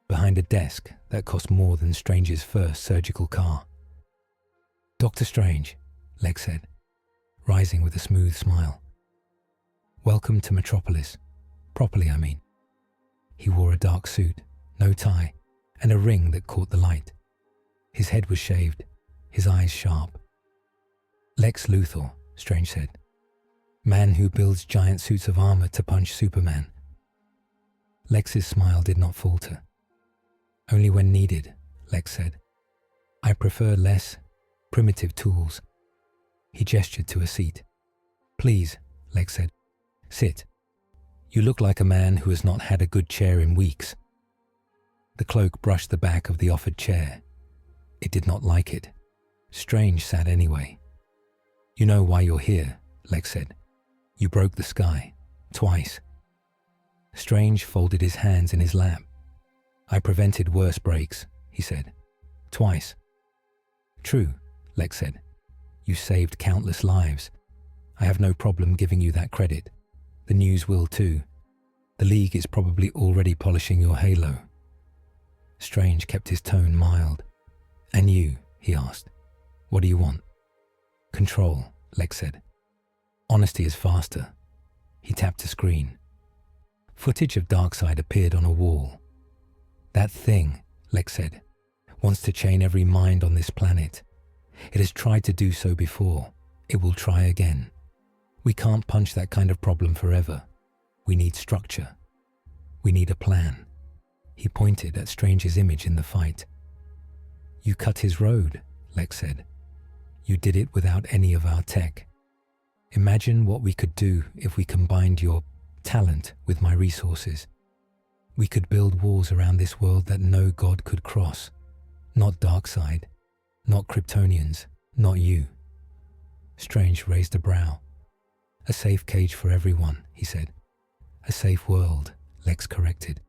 behind a desk that cost more than Strange's first surgical car. Dr. Strange, Lex said, rising with a smooth smile. Welcome to Metropolis. Properly, I mean. He wore a dark suit, no tie, and a ring that caught the light. His head was shaved, his eyes sharp. Lex Luthor, Strange said. Man who builds giant suits of armor to punch Superman. Lex's smile did not falter. Only when needed, Lex said. I prefer less primitive tools. He gestured to a seat. Please, Lex said. Sit. You look like a man who has not had a good chair in weeks. The cloak brushed the back of the offered chair. It did not like it. Strange sat anyway. You know why you're here, Lex said. You broke the sky. Twice. Strange folded his hands in his lap. I prevented worse breaks, he said. Twice. True, Lex said. You saved countless lives. I have no problem giving you that credit. The news will too. The League is probably already polishing your halo. Strange kept his tone mild. And you, he asked, what do you want? Control, Lex said. Honesty is faster. He tapped a screen. Footage of Darkseid appeared on a wall. That thing, Lex said, wants to chain every mind on this planet. It has tried to do so before. It will try again. We can't punch that kind of problem forever. We need structure. We need a plan. He pointed at Strange's image in the fight. You cut his road, Lex said. You did it without any of our tech. Imagine what we could do if we combined your talent with my resources. We could build walls around this world that no god could cross. Not Darkseid, not Kryptonians, not you. Strange raised a brow. A safe cage for everyone, he said. A safe world, Lex corrected.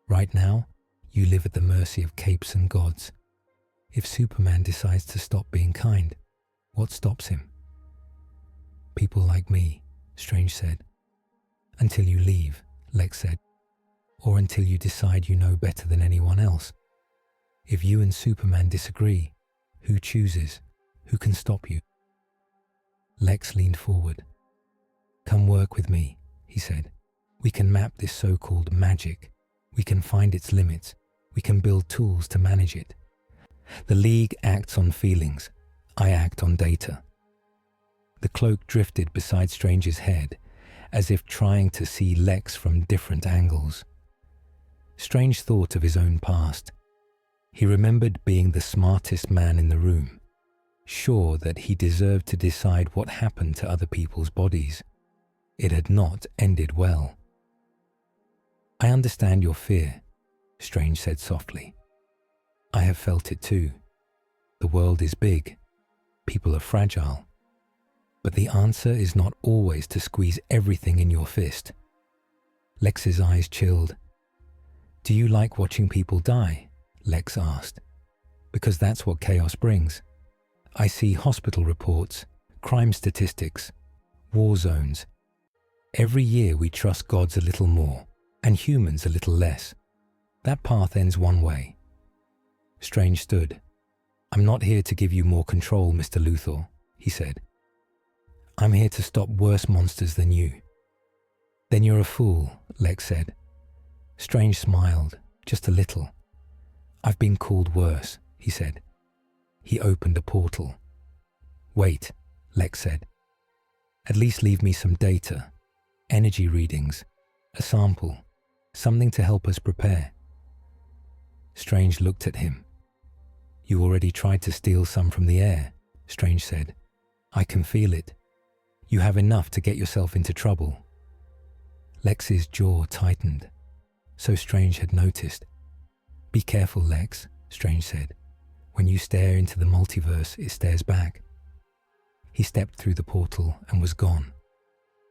Right now, you live at the mercy of capes and gods. If Superman decides to stop being kind, what stops him? People like me, Strange said. Until you leave, Lex said. Or until you decide you know better than anyone else. If you and Superman disagree, who chooses? Who can stop you? Lex leaned forward. Come work with me, he said. We can map this so-called magic. We can find its limits. We can build tools to manage it. The League acts on feelings. I act on data. The cloak drifted beside Strange's head, as if trying to see Lex from different angles. Strange thought of his own past. He remembered being the smartest man in the room, sure that he deserved to decide what happened to other people's bodies. It had not ended well. I understand your fear, Strange said softly. I have felt it too. The world is big. People are fragile. But the answer is not always to squeeze everything in your fist. Lex's eyes chilled. Do you like watching people die? Lex asked. Because that's what chaos brings. I see hospital reports, crime statistics, war zones. Every year we trust gods a little more, and humans a little less. That path ends one way. Strange stood. I'm not here to give you more control, Mr. Luthor, he said. I'm here to stop worse monsters than you. Then you're a fool, Lex said. Strange smiled, just a little. I've been called worse, he said. He opened a portal. Wait, Lex said. At least leave me some data, energy readings, a sample, something to help us prepare. Strange looked at him. You already tried to steal some from the air, Strange said. I can feel it. You have enough to get yourself into trouble. Lex's jaw tightened. So Strange had noticed. Be careful, Lex, Strange said. When you stare into the multiverse, it stares back. He stepped through the portal and was gone.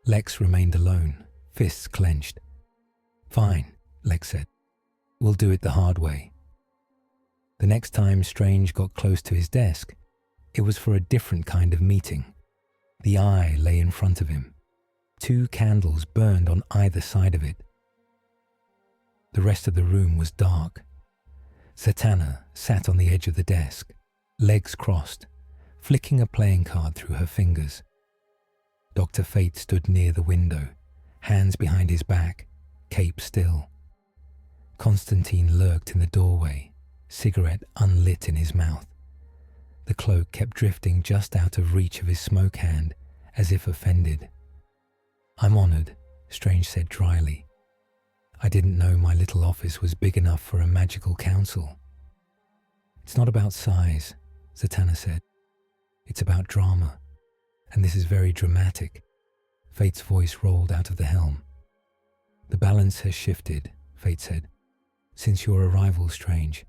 Lex remained alone, fists clenched. Fine, Lex said. We'll do it the hard way. The next time Strange got close to his desk, it was for a different kind of meeting. The eye lay in front of him. 2 candles burned on either side of it. The rest of the room was dark. Zatanna sat on the edge of the desk, legs crossed, flicking a playing card through her fingers. Dr. Fate stood near the window, hands behind his back, cape still. Constantine lurked in the doorway, cigarette unlit in his mouth. The cloak kept drifting just out of reach of his smoke hand, as if offended. I'm honored, Strange said dryly. I didn't know my little office was big enough for a magical council. It's not about size, Zatanna said. It's about drama, and this is very dramatic. Fate's voice rolled out of the helm. The balance has shifted, Fate said. Since your arrival, Strange,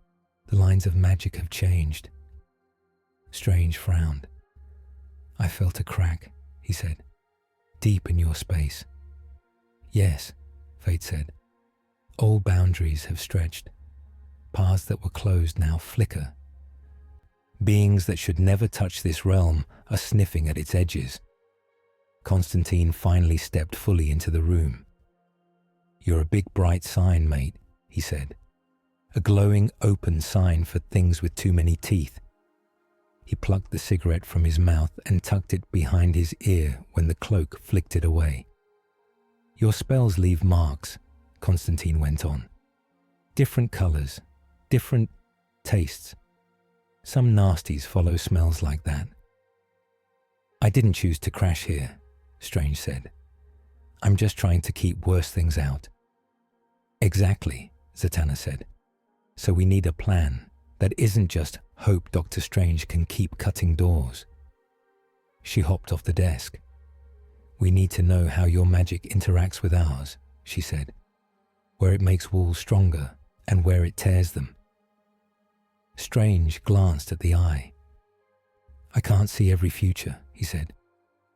the lines of magic have changed. Strange frowned. I felt a crack, he said, deep in your space. Yes, Fate said. Old boundaries have stretched. Paths that were closed now flicker. Beings that should never touch this realm are sniffing at its edges. Constantine finally stepped fully into the room. "You're a big bright sign, mate," he said. "A glowing, open sign for things with too many teeth." He plucked the cigarette from his mouth and tucked it behind his ear when the cloak flicked it away. "Your spells leave marks," Constantine went on. "Different colors, different tastes. Some nasties follow smells like that." "I didn't choose to crash here," Strange said. "I'm just trying to keep worse things out." "Exactly," Zatanna said. "So we need a plan that isn't just hope Dr. Strange can keep cutting doors." She hopped off the desk. "We need to know how your magic interacts with ours," she said. "Where it makes walls stronger and where it tears them." Strange glanced at the eye. "I can't see every future," he said.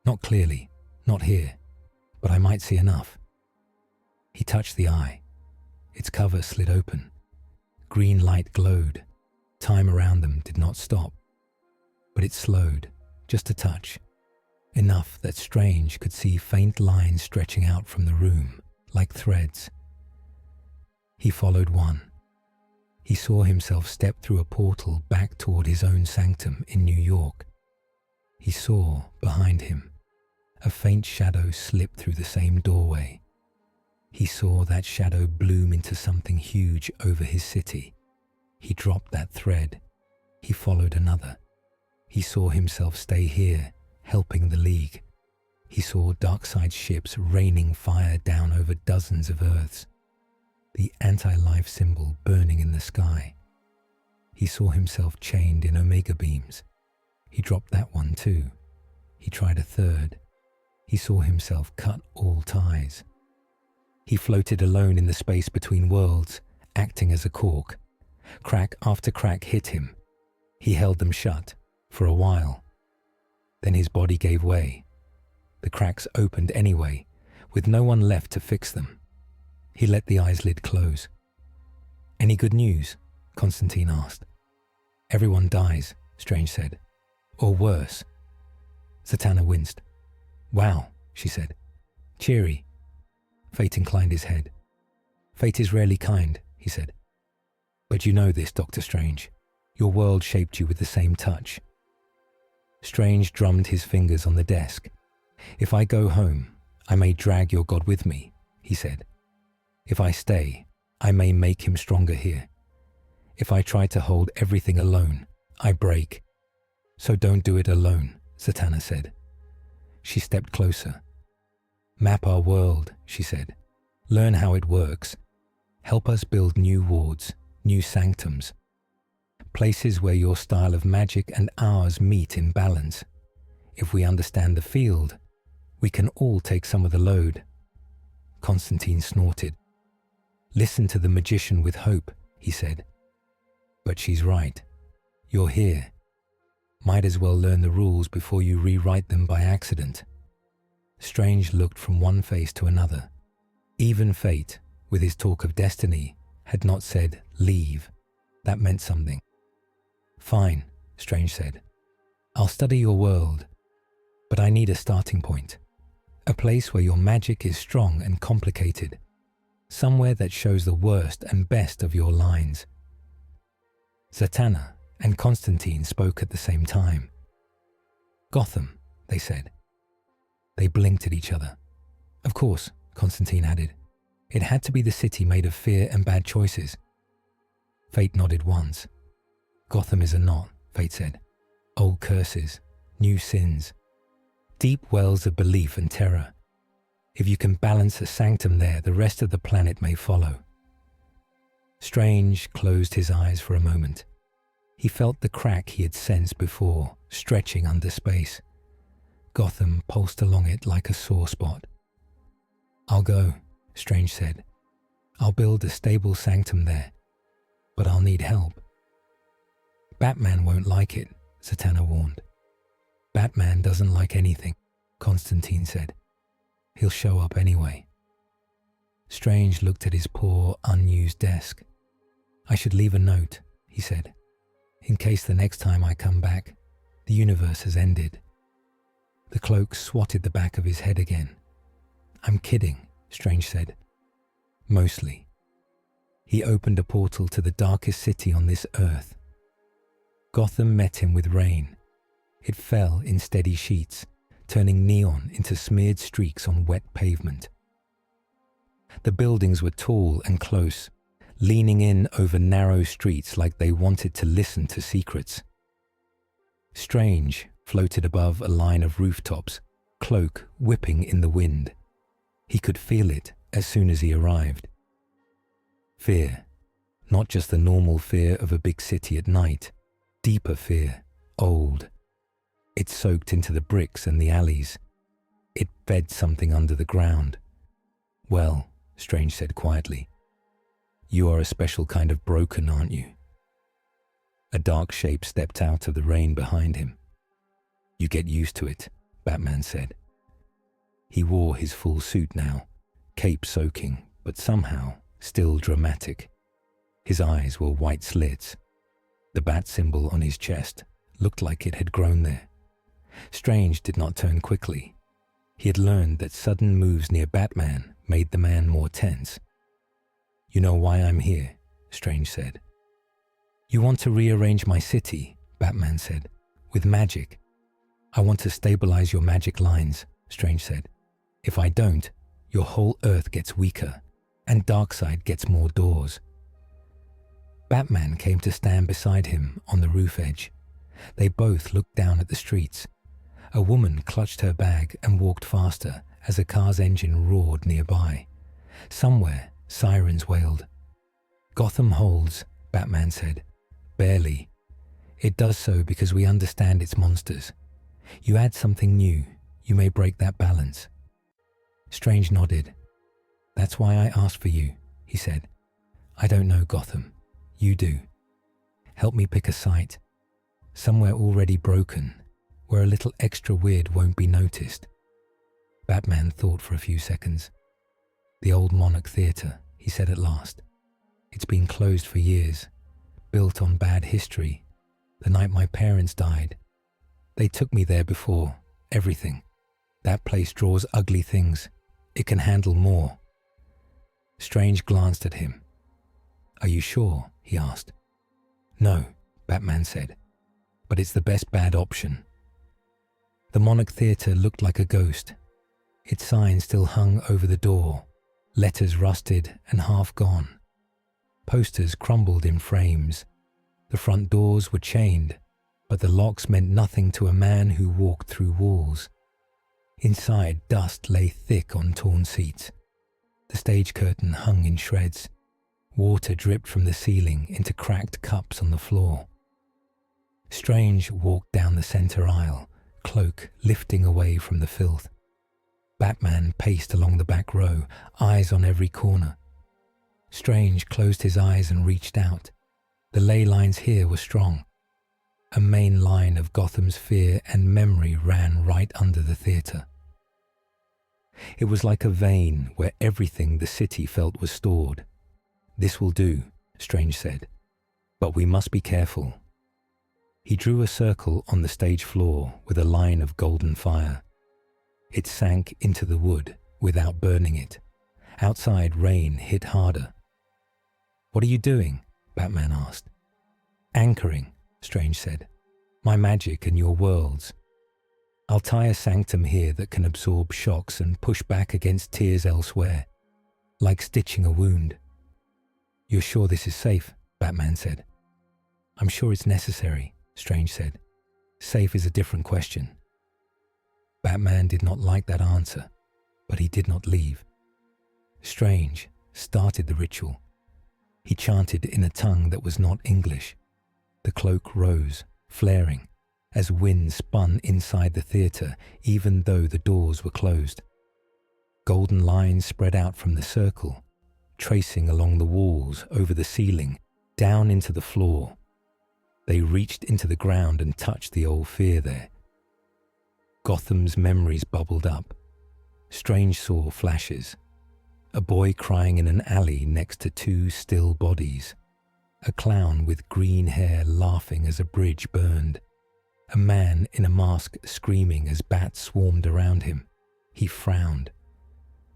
"Not clearly, not here, but I might see enough." He touched the eye. Its cover slid open. Green light glowed. Time around them did not stop. But it slowed, just a touch. Enough that Strange could see faint lines stretching out from the room, like threads. He followed one. He saw himself step through a portal back toward his own sanctum in New York. He saw, behind him, a faint shadow slip through the same doorway. He saw that shadow bloom into something huge over his city. He dropped that thread. He followed another. He saw himself stay here, helping the League. He saw Darkseid ships raining fire down over dozens of Earths, the anti-life symbol burning in the sky. He saw himself chained in Omega beams. He dropped that one too. He tried a third. He saw himself cut all ties. He floated alone in the space between worlds, acting as a cork. Crack after crack hit him. He held them shut, for a while. Then his body gave way. The cracks opened anyway, with no one left to fix them. He let the eyes lid close. "Any good news?" Constantine asked. "Everyone dies," Strange said. "Or worse." Zatanna winced. "Wow," she said. "Cheery." Fate inclined his head. "Fate is rarely kind," he said. "But you know this, Dr. Strange. Your world shaped you with the same touch." Strange drummed his fingers on the desk. "If I go home, I may drag your god with me," he said. "If I stay, I may make him stronger here. If I try to hold everything alone, I break. So don't do it alone," Zatanna said. She stepped closer. "Map our world," she said. "Learn how it works. Help us build new wards, new sanctums. Places where your style of magic and ours meet in balance. If we understand the field, we can all take some of the load." Constantine snorted. "Listen to the magician with hope," he said. "But she's right. You're here. Might as well learn the rules before you rewrite them by accident." Strange looked from one face to another. Even fate, with his talk of destiny, had not said, "Leave." That meant something. "Fine," Strange said. "I'll study your world, but I need a starting point. A place where your magic is strong and complicated. Somewhere that shows the worst and best of your lines." Zatanna and Constantine spoke at the same time. "Gotham," they said. They blinked at each other. "Of course," Constantine added. "It had to be the city made of fear and bad choices." Fate nodded once. "Gotham is a knot," Fate said. "Old curses, new sins, deep wells of belief and terror. If you can balance a sanctum there, the rest of the planet may follow." Strange closed his eyes for a moment. He felt the crack he had sensed before, stretching under space. Gotham pulsed along it like a sore spot. "I'll go," Strange said. "I'll build a stable sanctum there, but I'll need help." "Batman won't like it," Zatanna warned. "Batman doesn't like anything," Constantine said. "He'll show up anyway." Strange looked at his poor, unused desk. "I should leave a note," he said, "in case the next time I come back, the universe has ended." The cloak swatted the back of his head again. "I'm kidding," Strange said. "Mostly." He opened a portal to the darkest city on this earth. Gotham met him with rain. It fell in steady sheets, turning neon into smeared streaks on wet pavement. The buildings were tall and close, leaning in over narrow streets like they wanted to listen to secrets. Strange floated above a line of rooftops, cloak whipping in the wind. He could feel it as soon as he arrived. Fear, not just the normal fear of a big city at night, deeper fear, old. It soaked into the bricks and the alleys. It fed something under the ground. "Well," Strange said quietly, "you are a special kind of broken, aren't you?" A dark shape stepped out of the rain behind him. "You get used to it," Batman said. He wore his full suit now, cape soaking, but somehow still dramatic. His eyes were white slits. The bat symbol on his chest looked like it had grown there. Strange did not turn quickly. He had learned that sudden moves near Batman made the man more tense. "You know why I'm here," Strange said. "You want to rearrange my city," Batman said, "with magic." "I want to stabilize your magic lines," Strange said. "If I don't, your whole Earth gets weaker, and Darkseid gets more doors." Batman came to stand beside him on the roof edge. They both looked down at the streets. A woman clutched her bag and walked faster as a car's engine roared nearby. Somewhere, sirens wailed. "Gotham holds," Batman said. "Barely. It does so because we understand its monsters. You add something new, you may break that balance." Strange nodded. "That's why I asked for you," he said. "I don't know Gotham. You do. Help me pick a site. Somewhere already broken, where a little extra weird won't be noticed." Batman thought for a few seconds. "The old Monarch Theatre," he said at last. "It's been closed for years, built on bad history. The night my parents died. They took me there before, everything. That place draws ugly things. It can handle more." Strange glanced at him. "Are you sure?" he asked. "No," Batman said, "but it's the best bad option." The Monarch Theatre looked like a ghost. Its sign still hung over the door, letters rusted and half gone. Posters crumbled in frames. The front doors were chained, but the locks meant nothing to a man who walked through walls. Inside, dust lay thick on torn seats. The stage curtain hung in shreds. Water dripped from the ceiling into cracked cups on the floor. Strange walked down the center aisle, cloak lifting away from the filth. Batman paced along the back row, eyes on every corner. Strange closed his eyes and reached out. The ley lines here were strong. A main line of Gotham's fear and memory ran right under the theatre. It was like a vein where everything the city felt was stored. "This will do," Strange said, "but we must be careful." He drew a circle on the stage floor with a line of golden fire. It sank into the wood without burning it. Outside, rain hit harder. "What are you doing?" Batman asked. "Anchoring," Strange said. "My magic and your worlds. I'll tie a sanctum here that can absorb shocks and push back against tears elsewhere, like stitching a wound." "You're sure this is safe?" Batman said. "I'm sure it's necessary," Strange said. "Safe is a different question." Batman did not like that answer, but he did not leave. Strange started the ritual. He chanted in a tongue that was not English. The cloak rose, flaring, as wind spun inside the theatre even though the doors were closed. Golden lines spread out from the circle, tracing along the walls, over the ceiling, down into the floor. They reached into the ground and touched the old fear there. Gotham's memories bubbled up. Strange saw flashes. A boy crying in an alley next to two still bodies. A clown with green hair laughing as a bridge burned. a man in a mask screaming as bats swarmed around him. He frowned.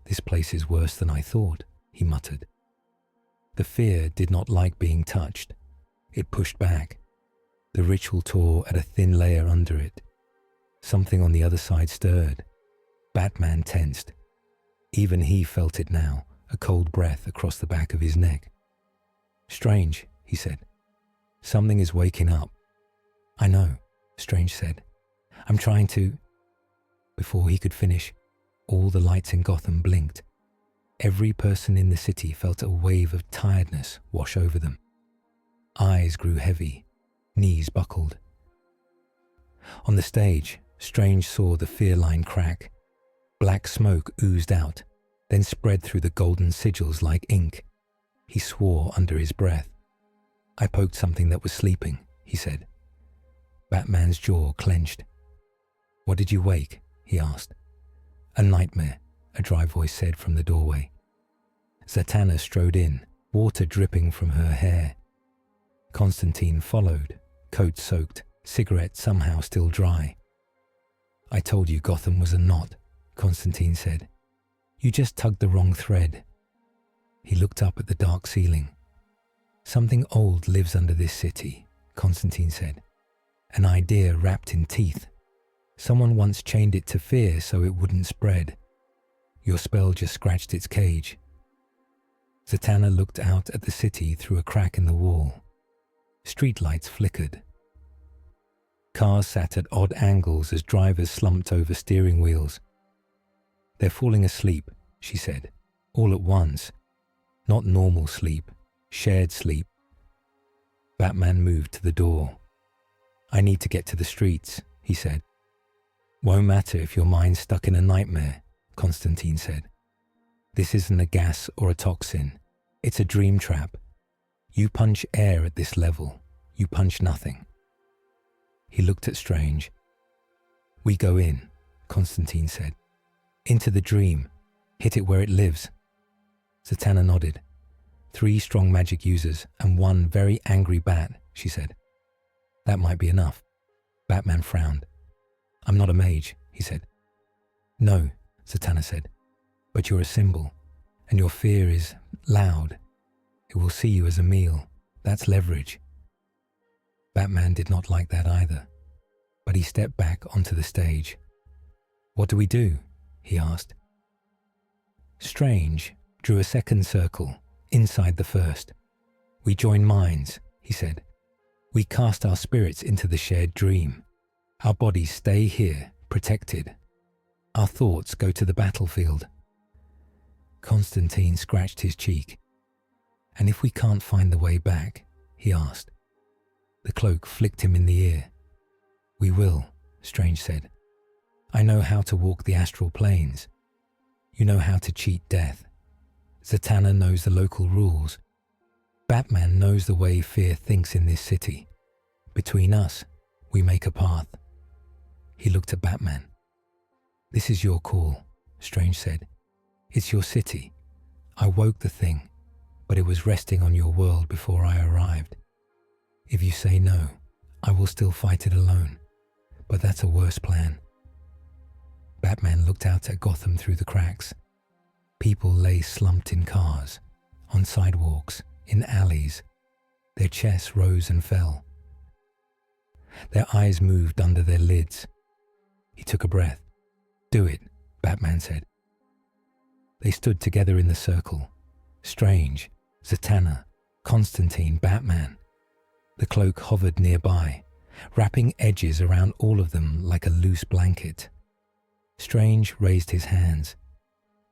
"This place is worse than I thought," he muttered. The fear did not like being touched. It pushed back. The ritual tore at a thin layer under it. Something on the other side stirred. Batman tensed. Even he felt it now, a cold breath across the back of his neck. "Strange," he said. "Something is waking up." "I know," Strange said. "I'm trying to—" Before he could finish, all the lights in Gotham blinked. Every person in the city felt a wave of tiredness wash over them. Eyes grew heavy, knees buckled. On the stage, Strange saw the fear line crack. Black smoke oozed out, then spread through the golden sigils like ink. He swore under his breath. "I poked something that was sleeping," he said. Batman's jaw clenched. "What did you wake?" he asked. "A nightmare," a dry voice said from the doorway. Zatanna strode in, water dripping from her hair. Constantine followed, coat soaked, cigarette somehow still dry. "I told you Gotham was a knot," Constantine said. "You just tugged the wrong thread." He looked up at the dark ceiling. "Something old lives under this city," Constantine said. "An idea wrapped in teeth. Someone once chained it to fear so it wouldn't spread. Your spell just scratched its cage." Zatanna looked out at the city through a crack in the wall. Streetlights flickered. Cars sat at odd angles as drivers slumped over steering wheels. "They're falling asleep," she said, "all at once. Not normal sleep, shared sleep." Batman moved to the door. "I need to get to the streets," he said. "Won't matter if your mind's stuck in a nightmare," Constantine said. "This isn't a gas or a toxin. It's a dream trap. You punch air at this level. You punch nothing." He looked at Strange. "We go in," Constantine said. "Into the dream. Hit it where it lives." Zatanna nodded. "3 strong magic users and 1 very angry bat," she said. "That might be enough." Batman frowned. "I'm not a mage," he said. "No," Zatanna said. "But you're a symbol, and your fear is loud. It will see you as a meal. That's leverage." Batman did not like that either, but he stepped back onto the stage. "What do we do?" he asked. Strange drew a second circle inside the first. "We join minds," he said. "We cast our spirits into the shared dream. Our bodies stay here, protected. Our thoughts go to the battlefield." Constantine scratched his cheek. "And if we can't find the way back?" he asked. The cloak flicked him in the ear. "We will," Strange said. "I know how to walk the astral planes. You know how to cheat death. Zatanna knows the local rules. Batman knows the way fear thinks in this city. Between us, we make a path." He looked at Batman. "This is your call," Strange said. "It's your city. I woke the thing, but it was resting on your world before I arrived. If you say no, I will still fight it alone, but that's a worse plan." Batman looked out at Gotham through the cracks. People lay slumped in cars, on sidewalks, in alleys. Their chests rose and fell. Their eyes moved under their lids. He took a breath. "Do it," Batman said. They stood together in the circle. Strange, Zatanna, Constantine, Batman. The cloak hovered nearby, wrapping edges around all of them like a loose blanket. Strange raised his hands.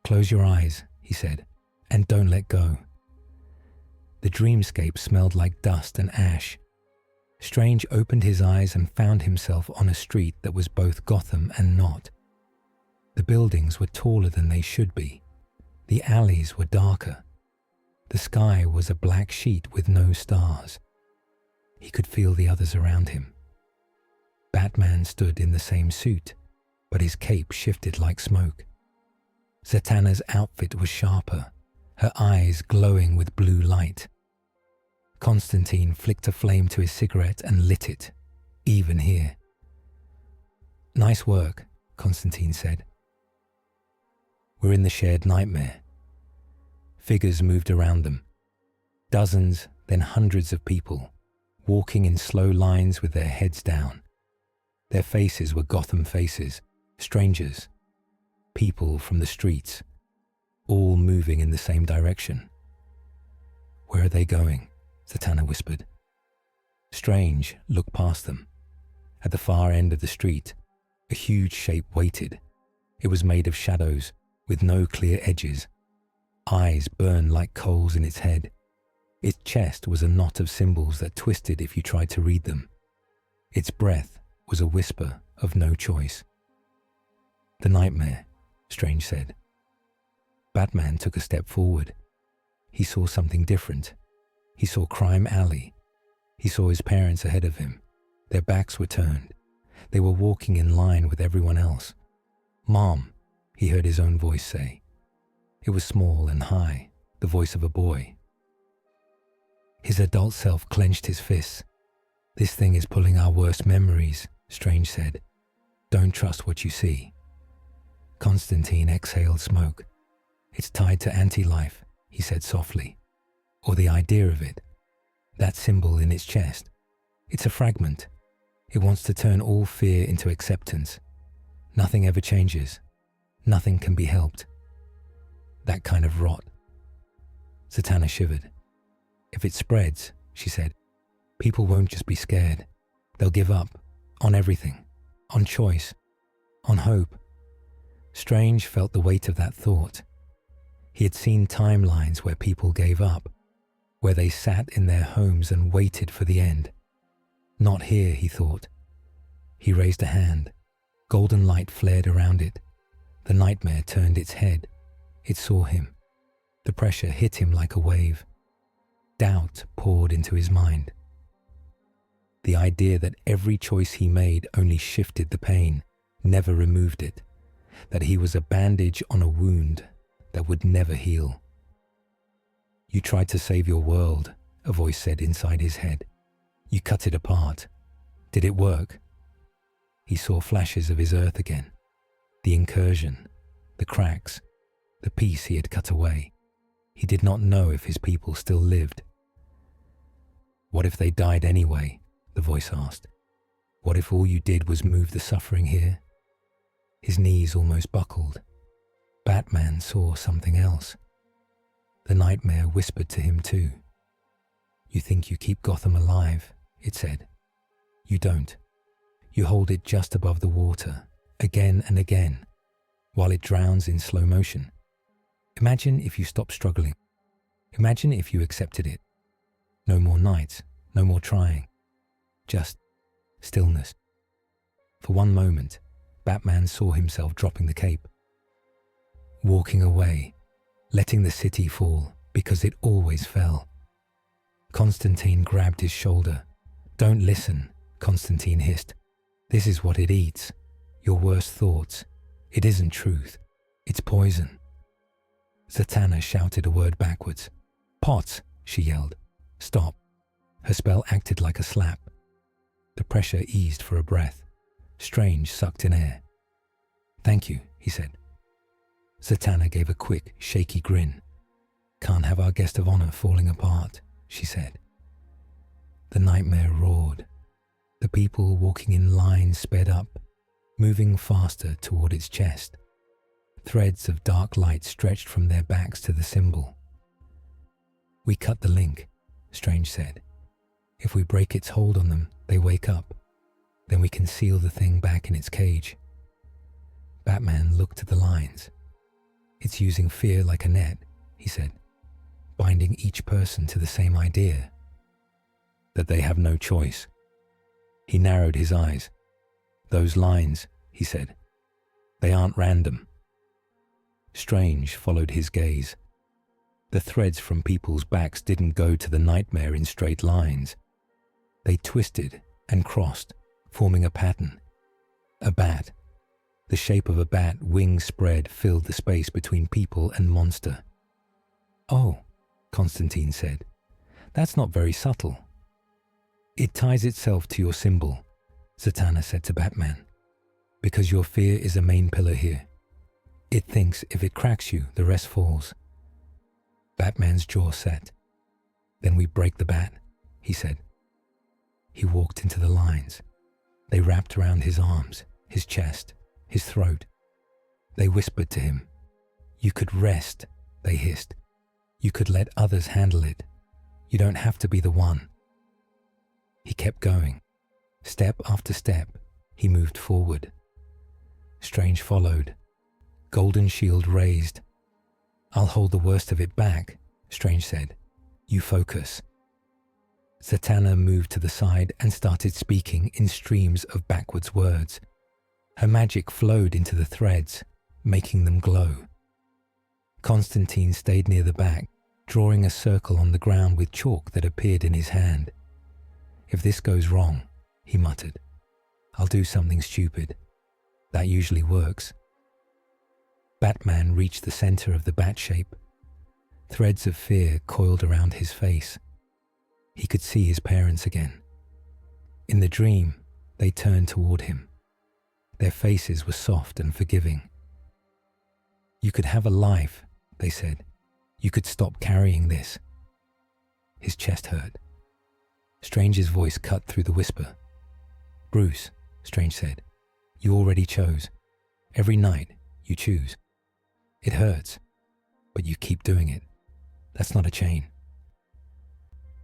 "Close your eyes," he said, "and don't let go." The dreamscape smelled like dust and ash. Strange opened his eyes and found himself on a street that was both Gotham and not. The buildings were taller than they should be. The alleys were darker. The sky was a black sheet with no stars. He could feel the others around him. Batman stood in the same suit, but his cape shifted like smoke. Zatanna's outfit was sharper, her eyes glowing with blue light. Constantine flicked a flame to his cigarette and lit it, even here. Nice work, Constantine said. We're in the shared nightmare. Figures moved around them. Dozens, then hundreds of people, walking in slow lines with their heads down. Their faces were Gotham faces, strangers, people from the streets, all moving in the same direction. Where are they going? Zatanna whispered. Strange looked past them. At the far end of the street, a huge shape waited. It was made of shadows, with no clear edges. Eyes burned like coals in its head. Its chest was a knot of symbols that twisted if you tried to read them. Its breath was a whisper of no choice. The nightmare, Strange said. Batman took a step forward. He saw something different. He saw Crime Alley. He saw his parents ahead of him. Their backs were turned. They were walking in line with everyone else. "Mom," he heard his own voice say. It was small and high, the voice of a boy. His adult self clenched his fists. "This thing is pulling our worst memories," Strange said. "Don't trust what you see." Constantine exhaled smoke. "It's tied to anti-life," he said softly. "Or the idea of it. That symbol in its chest. It's a fragment. It wants to turn all fear into acceptance. Nothing ever changes. Nothing can be helped. That kind of rot." Zatanna shivered. "If it spreads," she said, "people won't just be scared. They'll give up. On everything. On choice. On hope." Strange felt the weight of that thought. He had seen timelines where people gave up, where they sat in their homes and waited for the end. Not here, he thought. He raised a hand. Golden light flared around it. The nightmare turned its head. It saw him. The pressure hit him like a wave. Doubt poured into his mind. The idea that every choice he made only shifted the pain, never removed it. That he was a bandage on a wound that would never heal. "You tried to save your world," a voice said inside his head. "You cut it apart. Did it work?" He saw flashes of his Earth again. The incursion, the cracks, the piece he had cut away. He did not know if his people still lived. "What if they died anyway?" the voice asked. "What if all you did was move the suffering here?" His knees almost buckled. Batman saw something else. The nightmare whispered to him too. "You think you keep Gotham alive," it said. "You don't. You hold it just above the water, again and again, while it drowns in slow motion. Imagine if you stopped struggling. Imagine if you accepted it. No more nights, no more trying. Just stillness." For one moment, Batman saw himself dropping the cape. Walking away, letting the city fall because it always fell. Constantine grabbed his shoulder. "Don't listen," Constantine hissed. "This is what it eats. Your worst thoughts. It isn't truth. It's poison." Zatanna shouted a word backwards. "Pots," she yelled. "Stop." Her spell acted like a slap. The pressure eased for a breath. Strange sucked in air. "Thank you," he said. Zatanna gave a quick, shaky grin. "Can't have our guest of honor falling apart," she said. The nightmare roared. The people walking in line sped up, moving faster toward its chest. Threads of dark light stretched from their backs to the symbol. "We cut the link," Strange said. "If we break its hold on them, they wake up. Then we can seal the thing back in its cage." Batman looked at the lines. "It's using fear like a net," he said, "binding each person to the same idea. That they have no choice." He narrowed his eyes. "Those lines," he said, "they aren't random." Strange followed his gaze. The threads from people's backs didn't go to the nightmare in straight lines. They twisted and crossed, forming a pattern. A bat. The shape of a bat, wings spread, filled the space between people and monster. "Oh," Constantine said, "that's not very subtle." "It ties itself to your symbol," Zatanna said to Batman. Because your fear is a main pillar here. It thinks if it cracks you, the rest falls. Batman's jaw set. Then we break the bat, he said. He walked into the lines. They wrapped around his arms, his chest, his throat. They whispered to him. You could rest, they hissed. You could let others handle it. You don't have to be the one. He kept going. Step after step, he moved forward. Strange followed. Golden shield raised. I'll hold the worst of it back, Strange said. You focus. Zatanna moved to the side and started speaking in streams of backwards words. Her magic flowed into the threads, making them glow. Constantine stayed near the back, drawing a circle on the ground with chalk that appeared in his hand. If this goes wrong, he muttered, I'll do something stupid. That usually works. Batman reached the center of the bat shape. Threads of fear coiled around his face. He could see his parents again. In the dream, they turned toward him. Their faces were soft and forgiving. You could have a life, they said. You could stop carrying this. His chest hurt. Strange's voice cut through the whisper. Bruce, Strange said, you already chose. Every night, you choose. It hurts, but you keep doing it. That's not a chain.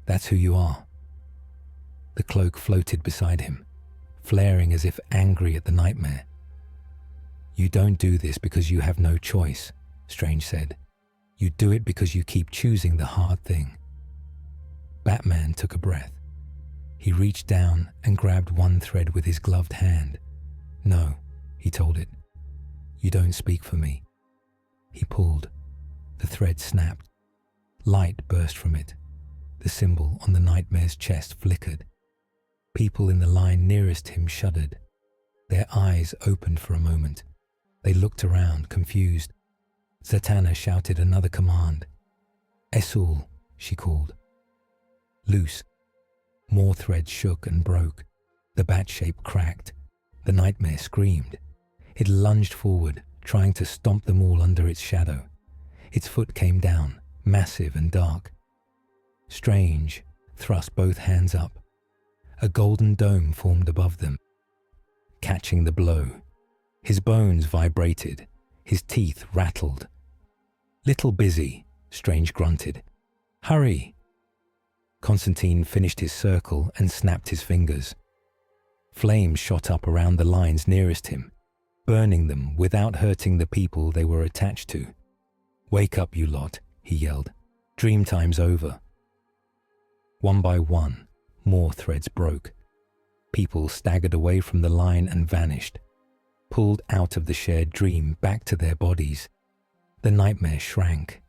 That's who you are. The cloak floated beside him, flaring as if angry at the nightmare. You don't do this because you have no choice, Strange said. You do it because you keep choosing the hard thing. Batman took a breath. He reached down and grabbed one thread with his gloved hand. No, he told it. You don't speak for me. He pulled. The thread snapped. Light burst from it. The symbol on the nightmare's chest flickered. People in the line nearest him shuddered. Their eyes opened for a moment. They looked around, confused. Zatanna shouted another command. Esul, she called. Loose. More threads shook and broke. The bat shape cracked. The nightmare screamed. It lunged forward, trying to stomp them all under its shadow. Its foot came down, massive and dark. Strange thrust both hands up. A golden dome formed above them, catching the blow. His bones vibrated. His teeth rattled. Little busy, Strange grunted. Hurry! Constantine finished his circle and snapped his fingers. Flames shot up around the lines nearest him, burning them without hurting the people they were attached to. Wake up, you lot, he yelled. Dream time's over. One by one, more threads broke. People staggered away from the line and vanished, pulled out of the shared dream back to their bodies. The nightmare shrank.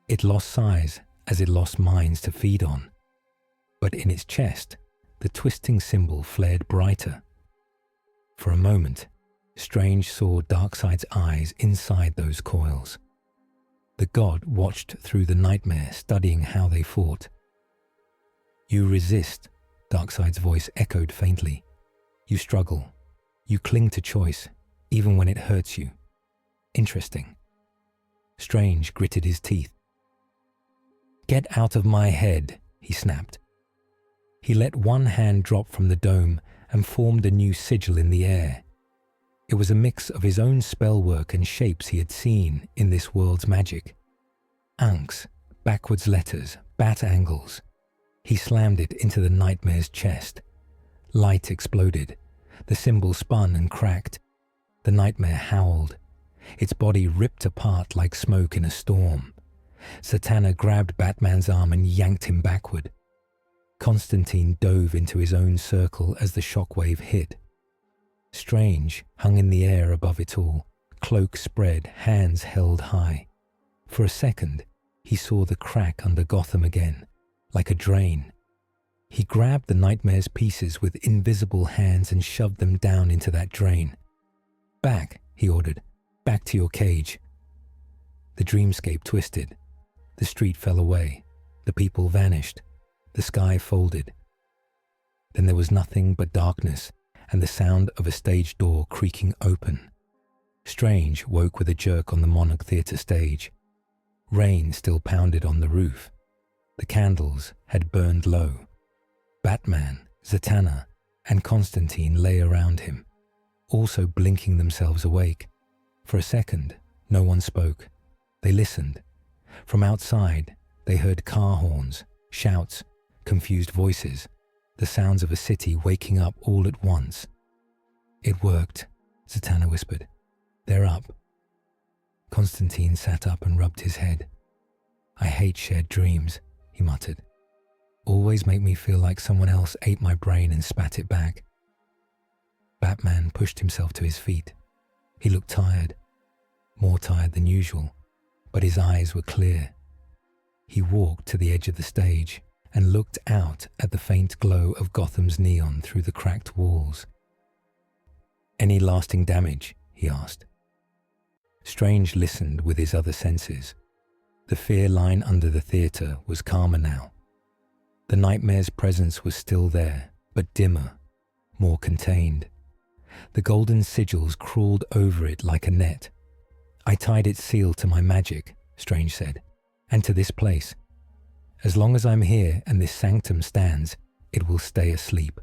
It lost size as it lost minds to feed on. But in its chest, the twisting symbol flared brighter. For a moment, Strange saw Darkseid's eyes inside those coils. The god watched through the nightmare, studying how they fought. You resist, Darkseid's voice echoed faintly. You struggle. You cling to choice, even when it hurts you. Interesting. Strange gritted his teeth. Get out of my head, he snapped. He let one hand drop from the dome and formed a new sigil in the air. It was a mix of his own spellwork and shapes he had seen in this world's magic. Ankhs, backwards letters, bat angles. He slammed it into the nightmare's chest. Light exploded. The symbol spun and cracked. The nightmare howled. Its body ripped apart like smoke in a storm. Zatanna grabbed Batman's arm and yanked him backward. Constantine dove into his own circle as the shockwave hit. Strange hung in the air above it all, cloak spread, hands held high. For a second, he saw the crack under Gotham again, like a drain. He grabbed the nightmare's pieces with invisible hands and shoved them down into that drain. Back, he ordered. Back to your cage. The dreamscape twisted. The street fell away. The people vanished. The sky folded. Then there was nothing but darkness, and the sound of a stage door creaking open. Strange woke with a jerk on the Monarch Theatre stage. Rain still pounded on the roof. The candles had burned low. Batman, Zatanna, and Constantine lay around him, also blinking themselves awake. For a second, no one spoke. They listened. From outside, they heard car horns, shouts, confused voices, the sounds of a city waking up all at once. "It worked," Zatanna whispered. "They're up." Constantine sat up and rubbed his head. "I hate shared dreams," he muttered. "Always make me feel like someone else ate my brain and spat it back." Batman pushed himself to his feet. He looked tired, more tired than usual, but his eyes were clear. He walked to the edge of the stage and looked out at the faint glow of Gotham's neon through the cracked walls. "Any lasting damage?" he asked. Strange listened with his other senses. The fear line under the theatre was calmer now. The nightmare's presence was still there, but dimmer, more contained. The golden sigils crawled over it like a net. "I tied its seal to my magic," Strange said, "and to this place. As long as I'm here and this sanctum stands, it will stay asleep."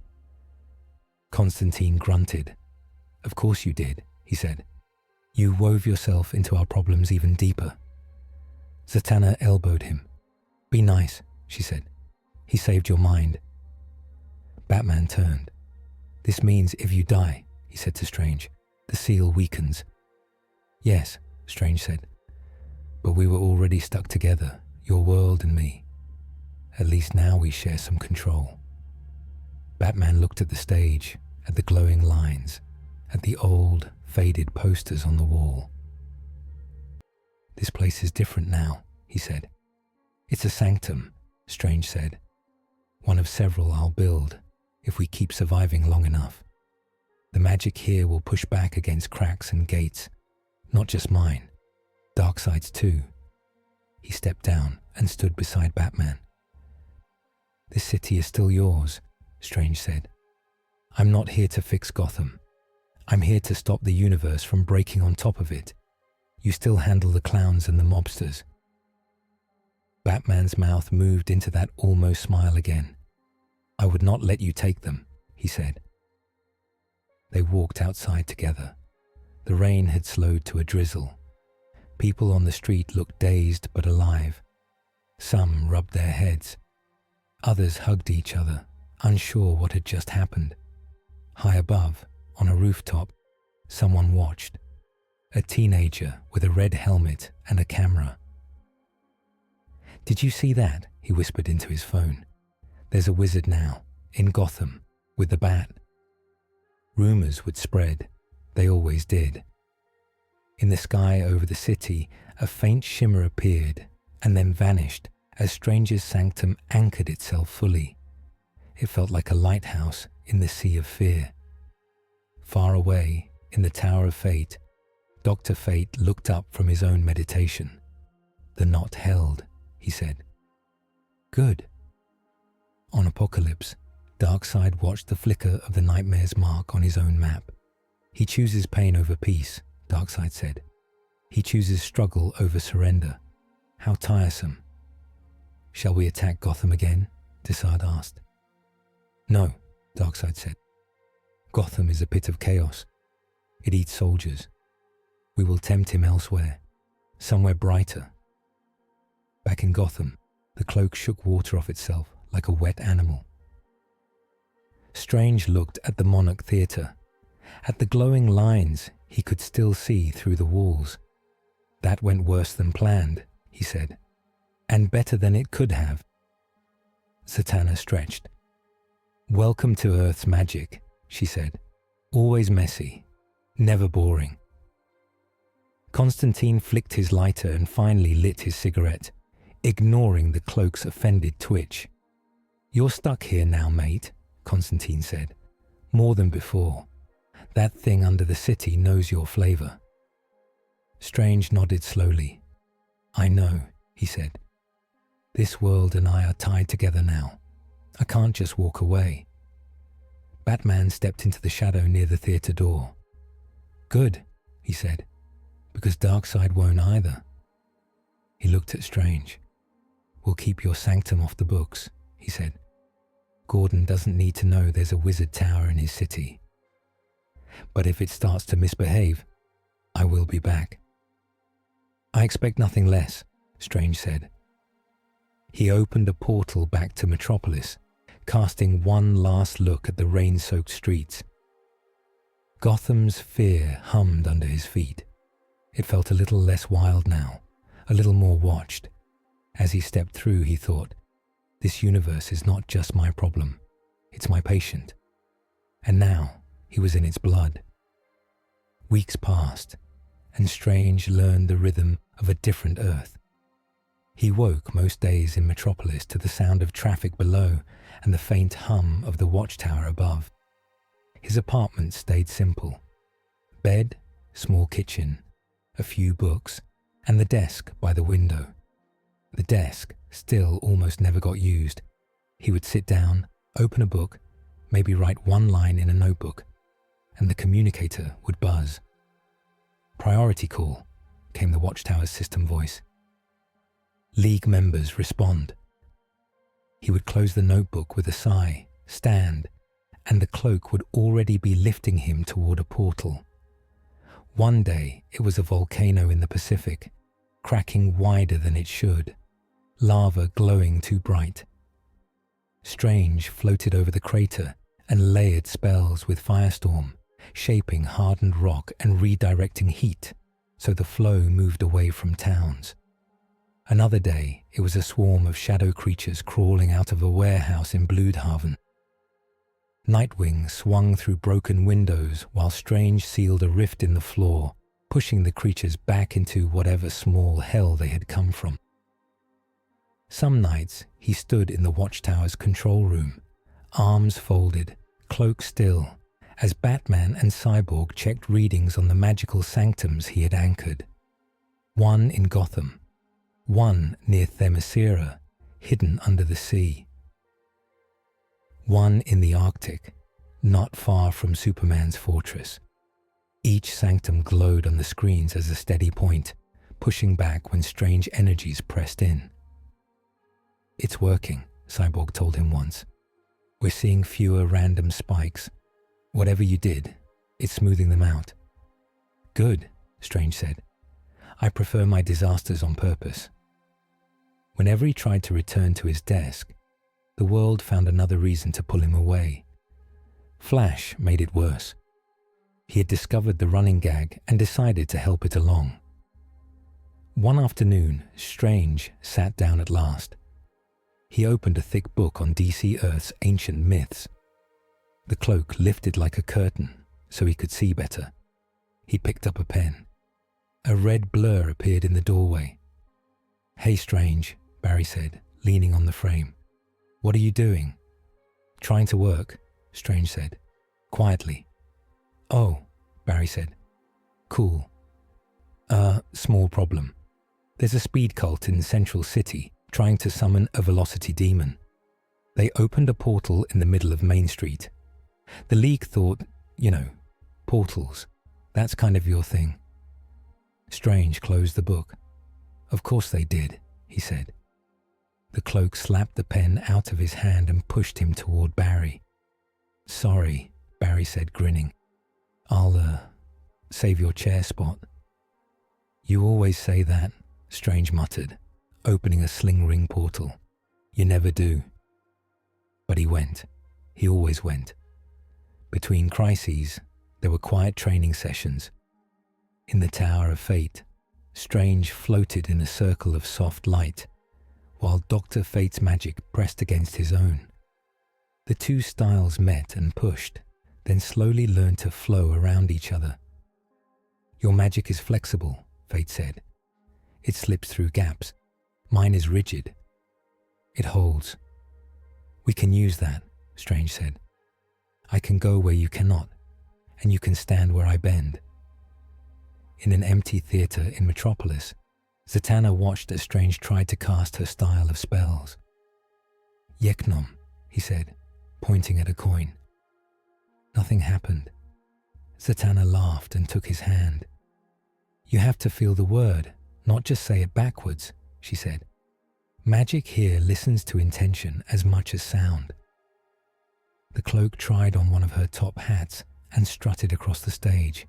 Constantine grunted. "Of course you did," he said. "You wove yourself into our problems even deeper." Zatanna elbowed him. "Be nice," she said. "He saved your mind." Batman turned. "This means if you die," he said to Strange, "the seal weakens." "Yes," Strange said. "But we were already stuck together, your world and me. At least now we share some control." Batman looked at the stage, at the glowing lines, at the old, faded posters on the wall. "This place is different now," he said. "It's a sanctum," Strange said. "One of several I'll build, if we keep surviving long enough. The magic here will push back against cracks and gates, not just mine, Darkseid's too." He stepped down and stood beside Batman. "This city is still yours," Strange said. "I'm not here to fix Gotham. I'm here to stop the universe from breaking on top of it. You still handle the clowns and the mobsters." Batman's mouth moved into that almost smile again. "I would not let you take them," he said. They walked outside together. The rain had slowed to a drizzle. People on the street looked dazed but alive. Some rubbed their heads. Others hugged each other, unsure what had just happened. High above, on a rooftop, someone watched. A teenager with a red helmet and a camera. "Did you see that?" he whispered into his phone. "There's a wizard now, in Gotham, with the bat." Rumors would spread. They always did. In the sky over the city, a faint shimmer appeared and then vanished as Strange's sanctum anchored itself fully. It felt like a lighthouse in the sea of fear. Far away, in the Tower of Fate, Dr. Fate looked up from his own meditation. "The knot held," he said. "Good." On Apocalypse, Darkseid watched the flicker of the nightmare's mark on his own map. "He chooses pain over peace," Darkseid said. "He chooses struggle over surrender. How tiresome." "Shall we attack Gotham again?" Desard asked. "No," Darkseid said. "Gotham is a pit of chaos. It eats soldiers. We will tempt him elsewhere, somewhere brighter." Back in Gotham, the cloak shook water off itself like a wet animal. Strange looked at the Monarch Theatre. At the glowing lines he could still see through the walls. "That went worse than planned," he said. "And better than it could have." Zatanna stretched. "Welcome to Earth's magic," she said. "Always messy, never boring." Constantine flicked his lighter and finally lit his cigarette, ignoring the cloak's offended twitch. "You're stuck here now, mate," Constantine said. "More than before. That thing under the city knows your flavor." Strange nodded slowly. "I know," he said. "This world and I are tied together now. I can't just walk away." Batman stepped into the shadow near the theatre door. "Good," he said, "because Darkseid won't either." He looked at Strange. "We'll keep your sanctum off the books," he said. "Gordon doesn't need to know there's a wizard tower in his city. But if it starts to misbehave, I will be back." "I expect nothing less," Strange said. He opened a portal back to Metropolis, casting one last look at the rain-soaked streets. Gotham's fear hummed under his feet. It felt a little less wild now, a little more watched. As he stepped through, he thought, this universe is not just my problem, it's my patient. And now he was in its blood. Weeks passed, and Strange learned the rhythm of a different Earth. He woke most days in Metropolis to the sound of traffic below and the faint hum of the watchtower above. His apartment stayed simple. Bed, small kitchen, a few books, and the desk by the window. The desk still almost never got used. He would sit down, open a book, maybe write one line in a notebook, and the communicator would buzz. "Priority call," came the watchtower's system voice. "League members respond." He would close the notebook with a sigh, stand, and the cloak would already be lifting him toward a portal. One day it was a volcano in the Pacific, cracking wider than it should, lava glowing too bright. Strange floated over the crater and layered spells with firestorm, shaping hardened rock and redirecting heat so the flow moved away from towns. Another day, it was a swarm of shadow creatures crawling out of a warehouse in Bloodhaven. Nightwing swung through broken windows while Strange sealed a rift in the floor, pushing the creatures back into whatever small hell they had come from. Some nights, he stood in the watchtower's control room, arms folded, cloak still, as Batman and Cyborg checked readings on the magical sanctums he had anchored. One in Gotham, one near Themyscira, hidden under the sea. One in the Arctic, not far from Superman's fortress. Each sanctum glowed on the screens as a steady point, pushing back when strange energies pressed in. "It's working," Cyborg told him once. "We're seeing fewer random spikes. Whatever you did, it's smoothing them out." "Good," Strange said. "I prefer my disasters on purpose." Whenever he tried to return to his desk, the world found another reason to pull him away. Flash made it worse. He had discovered the running gag and decided to help it along. One afternoon, Strange sat down at last. He opened a thick book on DC Earth's ancient myths. The cloak lifted like a curtain so he could see better. He picked up a pen. A red blur appeared in the doorway. "Hey, Strange," Barry said, leaning on the frame. "What are you doing?" "Trying to work," Strange said, quietly. "Oh," Barry said. "Cool. Small problem. There's a speed cult in Central City trying to summon a velocity demon. They opened a portal in the middle of Main Street. The League thought, portals, that's kind of your thing." Strange closed the book. "Of course they did," he said. The cloak slapped the pen out of his hand and pushed him toward Barry. "Sorry," Barry said, grinning. I'll save your chair spot." "You always say that," Strange muttered, opening a sling ring portal. "You never do." But he went. He always went. Between crises, there were quiet training sessions. In the Tower of Fate, Strange floated in a circle of soft light, while Dr. Fate's magic pressed against his own. The two styles met and pushed, then slowly learned to flow around each other. "Your magic is flexible," Fate said. "It slips through gaps. Mine is rigid. It holds." "We can use that," Strange said. "I can go where you cannot, and you can stand where I bend." In an empty theatre in Metropolis, Zatanna watched as Strange tried to cast her style of spells. "Yeknom," he said, pointing at a coin. Nothing happened. Zatanna laughed and took his hand. "You have to feel the word, not just say it backwards," she said. "Magic here listens to intention as much as sound." The cloak tried on one of her top hats and strutted across the stage.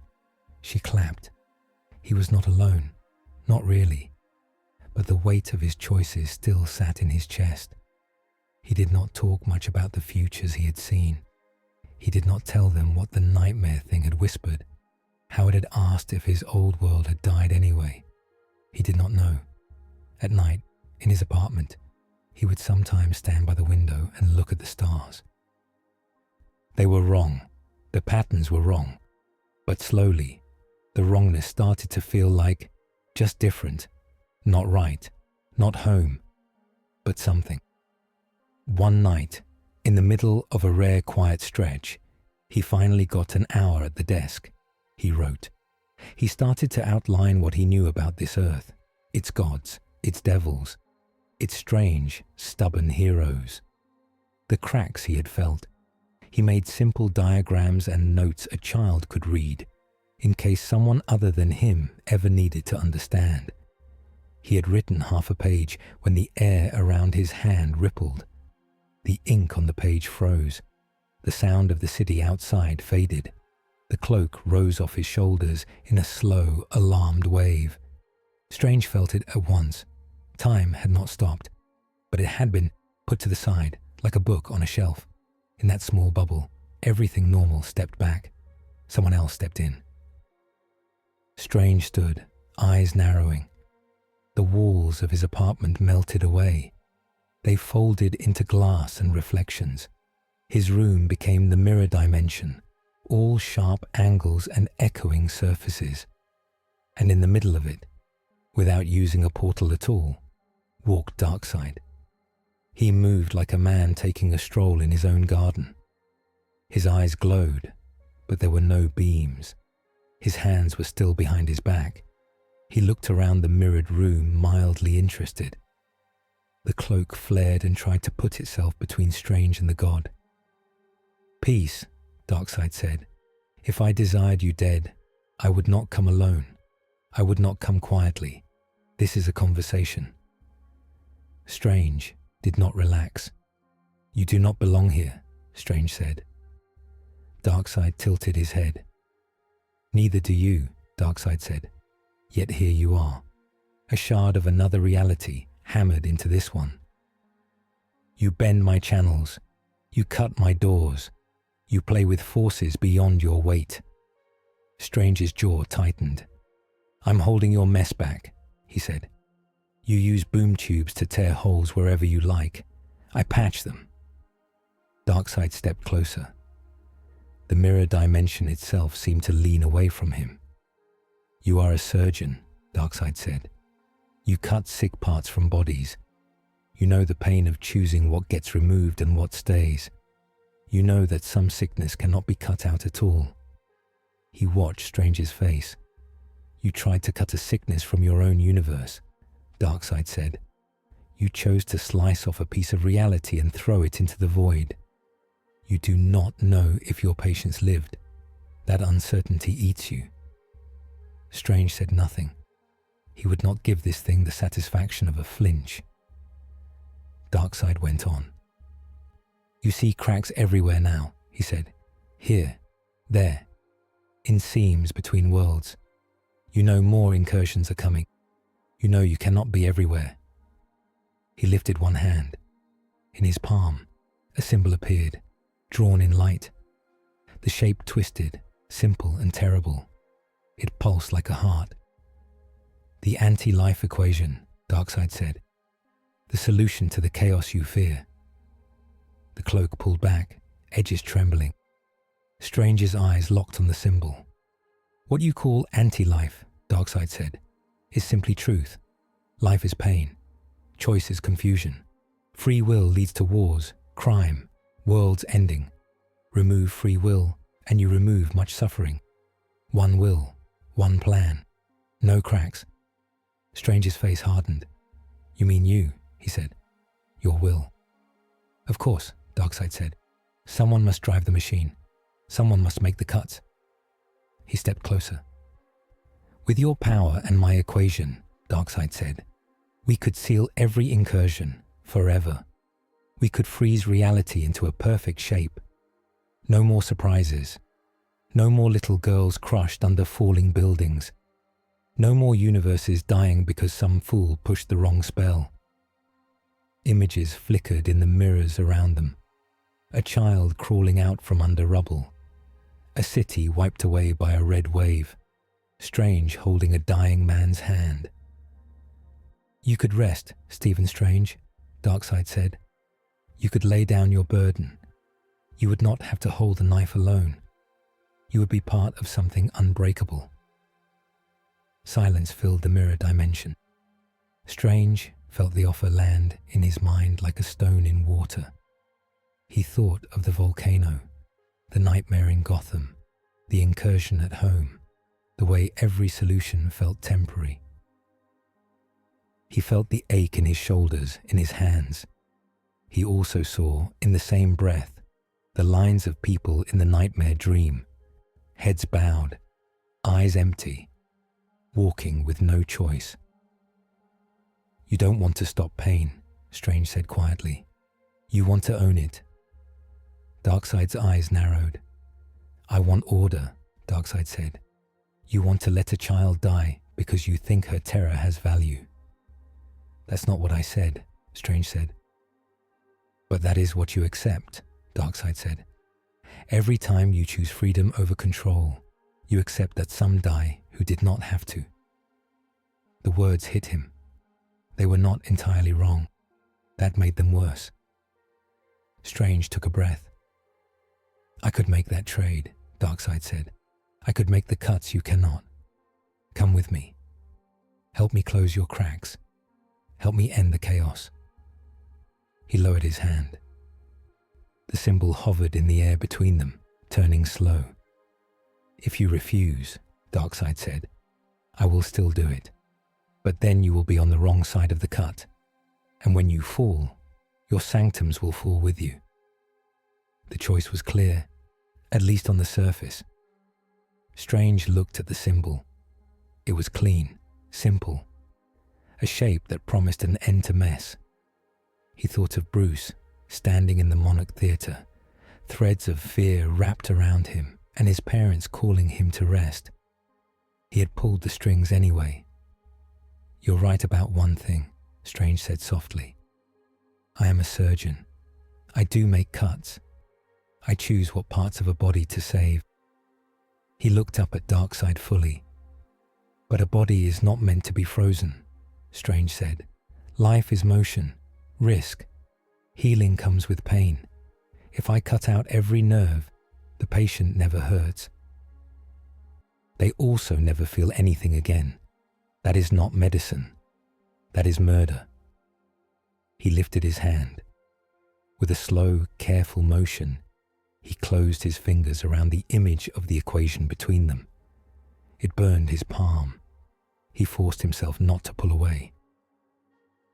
She clapped. He was not alone, not really, but the weight of his choices still sat in his chest. He did not talk much about the futures he had seen. He did not tell them what the nightmare thing had whispered, how it had asked if his old world had died anyway. He did not know. At night, in his apartment, he would sometimes stand by the window and look at the stars. They were wrong. The patterns were wrong. But slowly, the wrongness started to feel like just different, not right, not home, but something. One night, in the middle of a rare quiet stretch, he finally got an hour at the desk. He wrote. He started to outline what he knew about this earth, its gods, its devils, its strange, stubborn heroes, the cracks he had felt. He made simple diagrams and notes a child could read, in case someone other than him ever needed to understand. He had written half a page when the air around his hand rippled. The ink on the page froze. The sound of the city outside faded. The cloak rose off his shoulders in a slow, alarmed wave. Strange felt it at once. Time had not stopped, but it had been put to the side, like a book on a shelf. In that small bubble, everything normal stepped back. Someone else stepped in. Strange stood, eyes narrowing. The walls of his apartment melted away. They folded into glass and reflections. His room became the mirror dimension, all sharp angles and echoing surfaces. And in the middle of it, without using a portal at all, walked Darkseid. He moved like a man taking a stroll in his own garden. His eyes glowed, but there were no beams. His hands were still behind his back. He looked around the mirrored room, mildly interested. The cloak flared and tried to put itself between Strange and the god. "Peace," Darkseid said. "If I desired you dead, I would not come alone. I would not come quietly. This is a conversation." Strange did not relax. "You do not belong here," Strange said. Darkseid tilted his head. "Neither do you," Darkseid said. "Yet here you are, a shard of another reality hammered into this one. You bend my channels. You cut my doors. You play with forces beyond your weight." Strange's jaw tightened. "I'm holding your mess back," he said. "You use boom tubes to tear holes wherever you like. I patch them." Darkseid stepped closer. The mirror dimension itself seemed to lean away from him. "You are a surgeon," Darkseid said. "You cut sick parts from bodies. You know the pain of choosing what gets removed and what stays. You know that some sickness cannot be cut out at all." He watched Strange's face. "You tried to cut a sickness from your own universe," Darkseid said. "You chose to slice off a piece of reality and throw it into the void. You do not know if your patients lived. That uncertainty eats you." Strange said nothing. He would not give this thing the satisfaction of a flinch. Darkseid went on. "You see cracks everywhere now," he said. "Here, there, in seams between worlds. You know more incursions are coming. You know you cannot be everywhere." He lifted one hand. In his palm, a symbol appeared, drawn in light. The shape twisted, simple and terrible. It pulsed like a heart. "The anti-life equation," Darkseid said. "The solution to the chaos you fear." The cloak pulled back, edges trembling. Strange's eyes locked on the symbol. "What you call anti-life," Darkseid said, "is simply truth. Life is pain. Choice is confusion. Free will leads to wars, crime, worlds ending. Remove free will, and you remove much suffering. One will, one plan. No cracks." Strange's face hardened. "You mean you," he said. "Your will." "Of course," Darkseid said. "Someone must drive the machine. Someone must make the cuts. He stepped closer. With your power and my equation, Darkseid said, we could seal every incursion forever. We could freeze reality into a perfect shape. No more surprises. No more little girls crushed under falling buildings. No more universes dying because some fool pushed the wrong spell. Images flickered in the mirrors around them. A child crawling out from under rubble. A city wiped away by a red wave. Strange holding a dying man's hand. You could rest, Stephen Strange, Darkseid said. You could lay down your burden. You would not have to hold the knife alone. You would be part of something unbreakable. Silence filled the mirror dimension. Strange felt the offer land in his mind like a stone in water. He thought of the volcano, the nightmare in Gotham, the incursion at home, the way every solution felt temporary. He felt the ache in his shoulders, in his hands. He also saw, in the same breath, the lines of people in the nightmare dream, heads bowed, eyes empty, walking with no choice. You don't want to stop pain, Strange said quietly. You want to own it. Darkseid's eyes narrowed. I want order, Darkseid said. You want to let a child die because you think her terror has value. That's not what I said, Strange said. But that is what you accept, Darkseid said. Every time you choose freedom over control, you accept that some die who did not have to. The words hit him. They were not entirely wrong. That made them worse. Strange took a breath. I could make that trade, Darkseid said. I could make the cuts you cannot. Come with me. Help me close your cracks. Help me end the chaos. He lowered his hand. The symbol hovered in the air between them, turning slow. If you refuse, Darkseid said, I will still do it. But then you will be on the wrong side of the cut. And when you fall, your sanctums will fall with you. The choice was clear, at least on the surface. Strange looked at the symbol. It was clean, simple, a shape that promised an end to mess. He thought of Bruce, standing in the Monarch Theatre, threads of fear wrapped around him, and his parents calling him to rest. He had pulled the strings anyway. You're right about one thing, Strange said softly. I am a surgeon. I do make cuts. I choose what parts of a body to save. He looked up at Darkseid fully. But a body is not meant to be frozen, Strange said. Life is motion, risk. Healing comes with pain. If I cut out every nerve, the patient never hurts. They also never feel anything again. That is not medicine. That is murder. He lifted his hand. With a slow, careful motion, he closed his fingers around the image of the equation between them. It burned his palm. He forced himself not to pull away.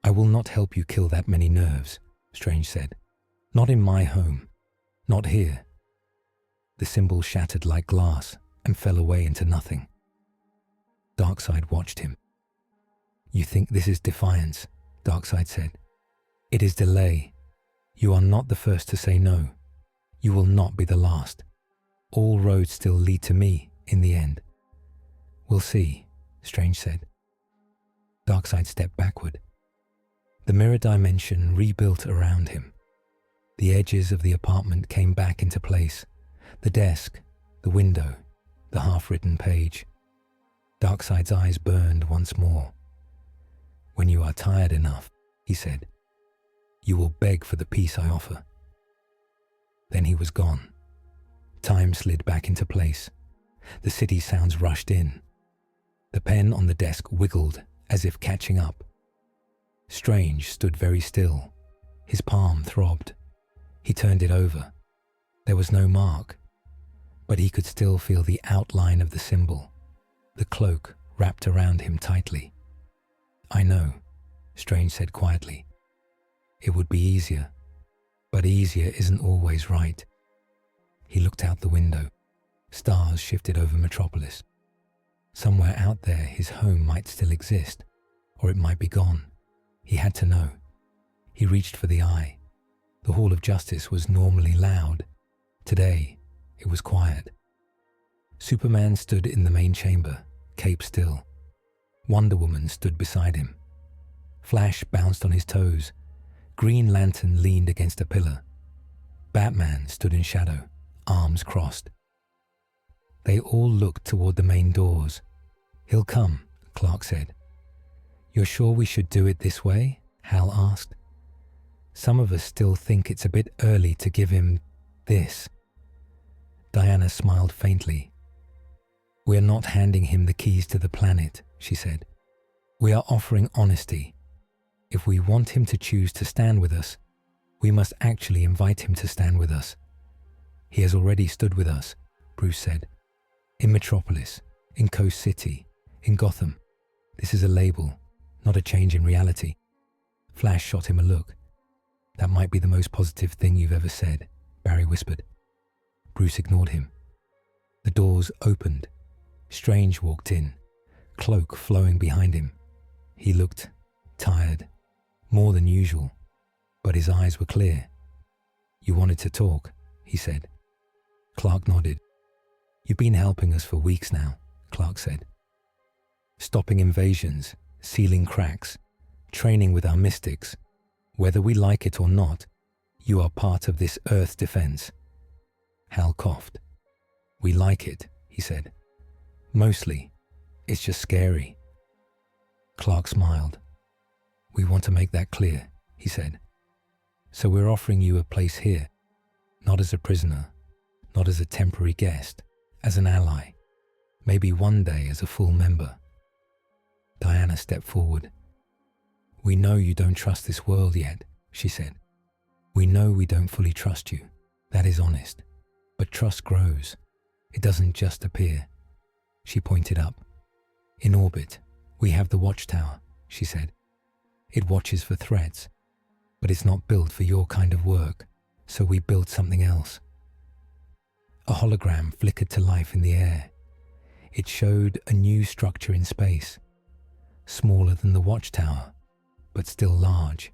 I will not help you kill that many nerves, Strange said. Not in my home. Not here. The symbol shattered like glass and fell away into nothing. Darkseid watched him. You think this is defiance, Darkseid said. It is delay. You are not the first to say no. You will not be the last. All roads still lead to me in the end. We'll see, Strange said. Darkseid stepped backward. The mirror dimension rebuilt around him. The edges of the apartment came back into place. The desk, the window, the half-written page. Darkseid's eyes burned once more. When you are tired enough, he said, you will beg for the peace I offer. Then he was gone. Time slid back into place. The city sounds rushed in. The pen on the desk wiggled as if catching up. Strange stood very still. His palm throbbed. He turned it over. There was no mark, but he could still feel the outline of the symbol, the cloak wrapped around him tightly. I know, Strange said quietly. It would be easier, but easier isn't always right. He looked out the window. Stars shifted over Metropolis. Somewhere out there his home might still exist, or it might be gone. He had to know. He reached for the eye. The Hall of Justice was normally loud. Today, it was quiet. Superman stood in the main chamber, cape still. Wonder Woman stood beside him. Flash bounced on his toes. Green Lantern leaned against a pillar. Batman stood in shadow, arms crossed. They all looked toward the main doors. "He'll come," Clark said. "You're sure we should do it this way?" Hal asked. "Some of us still think it's a bit early to give him this." Diana smiled faintly. "We're not handing him the keys to the planet," she said. "We are offering honesty. If we want him to choose to stand with us, we must actually invite him to stand with us." "He has already stood with us," Bruce said. "In Metropolis, in Coast City, in Gotham. This is a label, not a change in reality." Flash shot him a look. "That might be the most positive thing you've ever said," Barry whispered. Bruce ignored him. The doors opened. Strange walked in, cloak flowing behind him. He looked tired, more than usual, but his eyes were clear. "You wanted to talk," he said. Clark nodded. "You've been helping us for weeks now," Clark said. "Stopping invasions, sealing cracks, training with our mystics. Whether we like it or not, you are part of this Earth defense." Hal coughed. "We like it," he said. "Mostly. It's just scary." Clark smiled. "We want to make that clear," he said. "So we're offering you a place here, not as a prisoner, not as a temporary guest, as an ally, maybe one day as a full member." Diana stepped forward. "We know you don't trust this world yet," she said. "We know we don't fully trust you. That is honest. But trust grows. It doesn't just appear." She pointed up. "In orbit, we have the watchtower," she said. "It watches for threats, but it's not built for your kind of work, so we built something else." A hologram flickered to life in the air. It showed a new structure in space, smaller than the watchtower, but still large.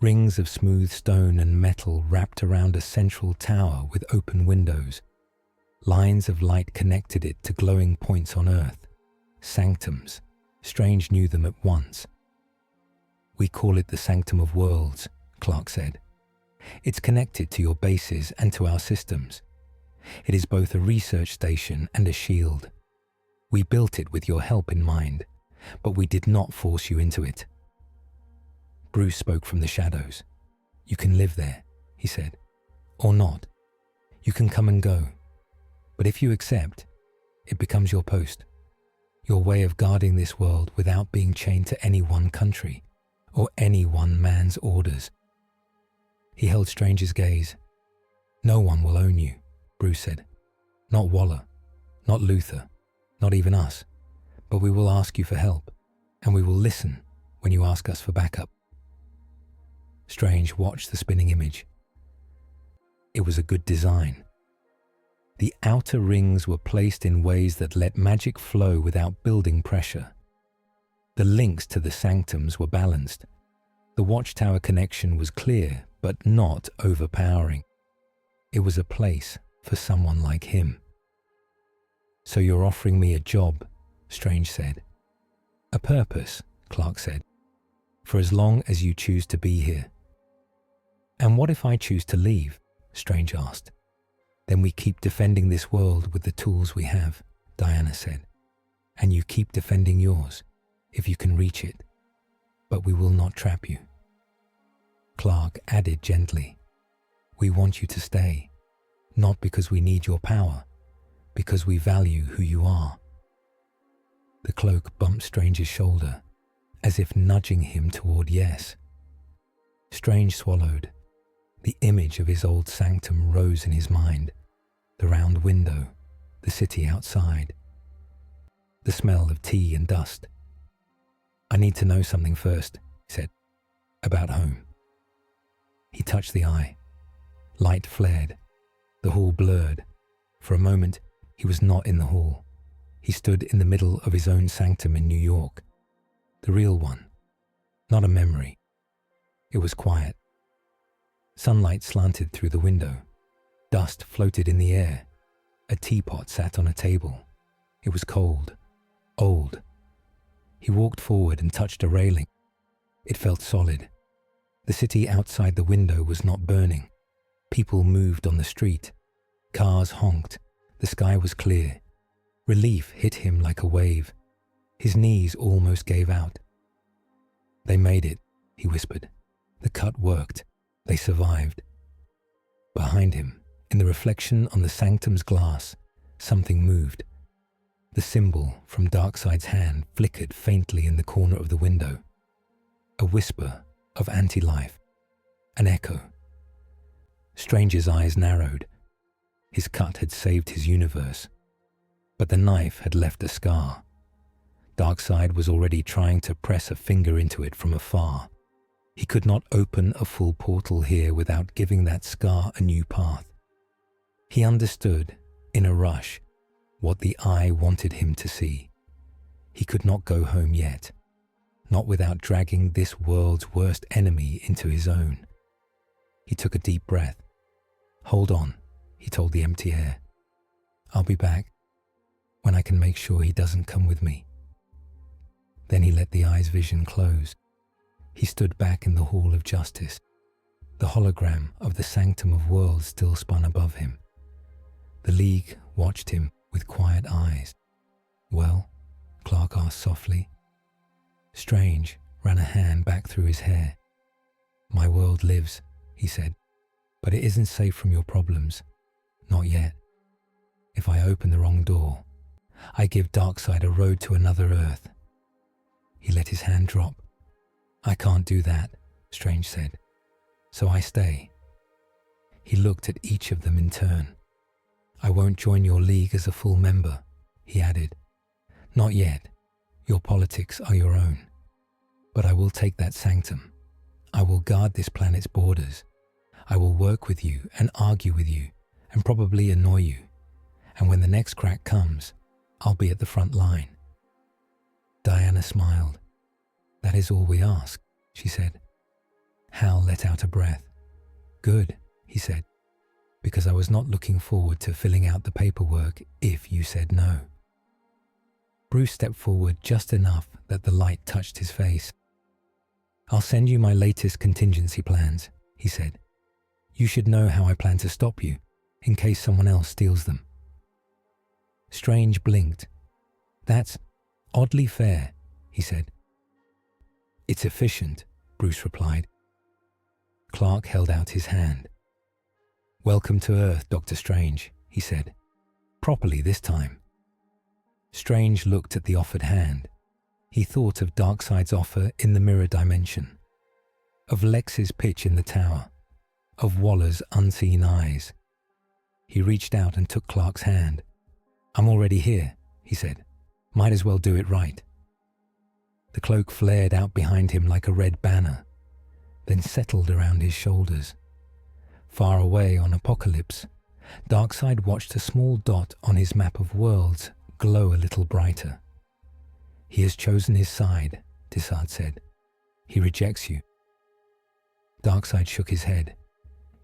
Rings of smooth stone and metal wrapped around a central tower with open windows. Lines of light connected it to glowing points on Earth, sanctums. Strange knew them at once. "We call it the Sanctum of Worlds," Clark said. "It's connected to your bases and to our systems. It is both a research station and a shield. We built it with your help in mind, but we did not force you into it." Bruce spoke from the shadows. "You can live there," he said. "Or not. You can come and go. But if you accept, it becomes your post. Your way of guarding this world without being chained to any one country or any one man's orders." He held Strange's gaze. "No one will own you," Bruce said. "Not Waller, not Luther, not even us. But we will ask you for help, and we will listen when you ask us for backup." Strange watched the spinning image. It was a good design. The outer rings were placed in ways that let magic flow without building pressure. The links to the sanctums were balanced. The watchtower connection was clear, but not overpowering. It was a place for someone like him. "So you're offering me a job," Strange said. "A purpose," Clark said. "For as long as you choose to be here." "And what if I choose to leave?" Strange asked. "Then we keep defending this world with the tools we have," Diana said. "And you keep defending yours, if you can reach it. But we will not trap you." Clark added gently, "We want you to stay, not because we need your power, because we value who you are." The cloak bumped Strange's shoulder, as if nudging him toward yes. Strange swallowed. The image of his old sanctum rose in his mind, the round window, the city outside, the smell of tea and dust. "I need to know something first," he said, "about home." He touched the eye. Light flared. The hall blurred. For a moment, he was not in the hall. He stood in the middle of his own sanctum in New York. The real one. Not a memory. It was quiet. Sunlight slanted through the window. Dust floated in the air. A teapot sat on a table. It was cold. Old. He walked forward and touched a railing. It felt solid. The city outside the window was not burning. People moved on the street. Cars honked. The sky was clear. Relief hit him like a wave. His knees almost gave out. "They made it," he whispered. "The cut worked. They survived." Behind him, in the reflection on the sanctum's glass, something moved. The symbol from Darkseid's hand flickered faintly in the corner of the window. A whisper of anti-life. An echo. Strange's eyes narrowed. His cut had saved his universe. But the knife had left a scar. Darkseid was already trying to press a finger into it from afar. He could not open a full portal here without giving that scar a new path. He understood, in a rush, what the eye wanted him to see. He could not go home yet, not without dragging this world's worst enemy into his own. He took a deep breath. "Hold on," he told the empty air. "I'll be back when I can make sure he doesn't come with me." Then he let the eye's vision close. He stood back in the Hall of Justice. The hologram of the Sanctum of Worlds still spun above him. The League watched him with quiet eyes. "Well?" Clark asked softly. Strange ran a hand back through his hair. "My world lives," he said, "but it isn't safe from your problems. Not yet. If I open the wrong door, I give Darkseid a road to another Earth." He let his hand drop. "I can't do that," Strange said. "So I stay." He looked at each of them in turn. "I won't join your league as a full member," he added. "Not yet. Your politics are your own. But I will take that sanctum. I will guard this planet's borders. I will work with you and argue with you and probably annoy you. And when the next crack comes, I'll be at the front line." Diana smiled. "That is all we ask," she said. Hal let out a breath. "Good," he said, "because I was not looking forward to filling out the paperwork if you said no." Bruce stepped forward just enough that the light touched his face. "I'll send you my latest contingency plans," he said. "You should know how I plan to stop you, in case someone else steals them." Strange blinked. "That's oddly fair," he said. "It's efficient," Bruce replied. Clark held out his hand. "Welcome to Earth, Dr. Strange," he said. "Properly this time." Strange looked at the offered hand. He thought of Darkseid's offer in the mirror dimension, of Lex's pitch in the tower, of Waller's unseen eyes. He reached out and took Clark's hand. "I'm already here," he said. "Might as well do it right." The cloak flared out behind him like a red banner, then settled around his shoulders. Far away on Apocalypse, Darkseid watched a small dot on his map of worlds glow a little brighter. "He has chosen his side," Dissard said. "He rejects you." Darkseid shook his head.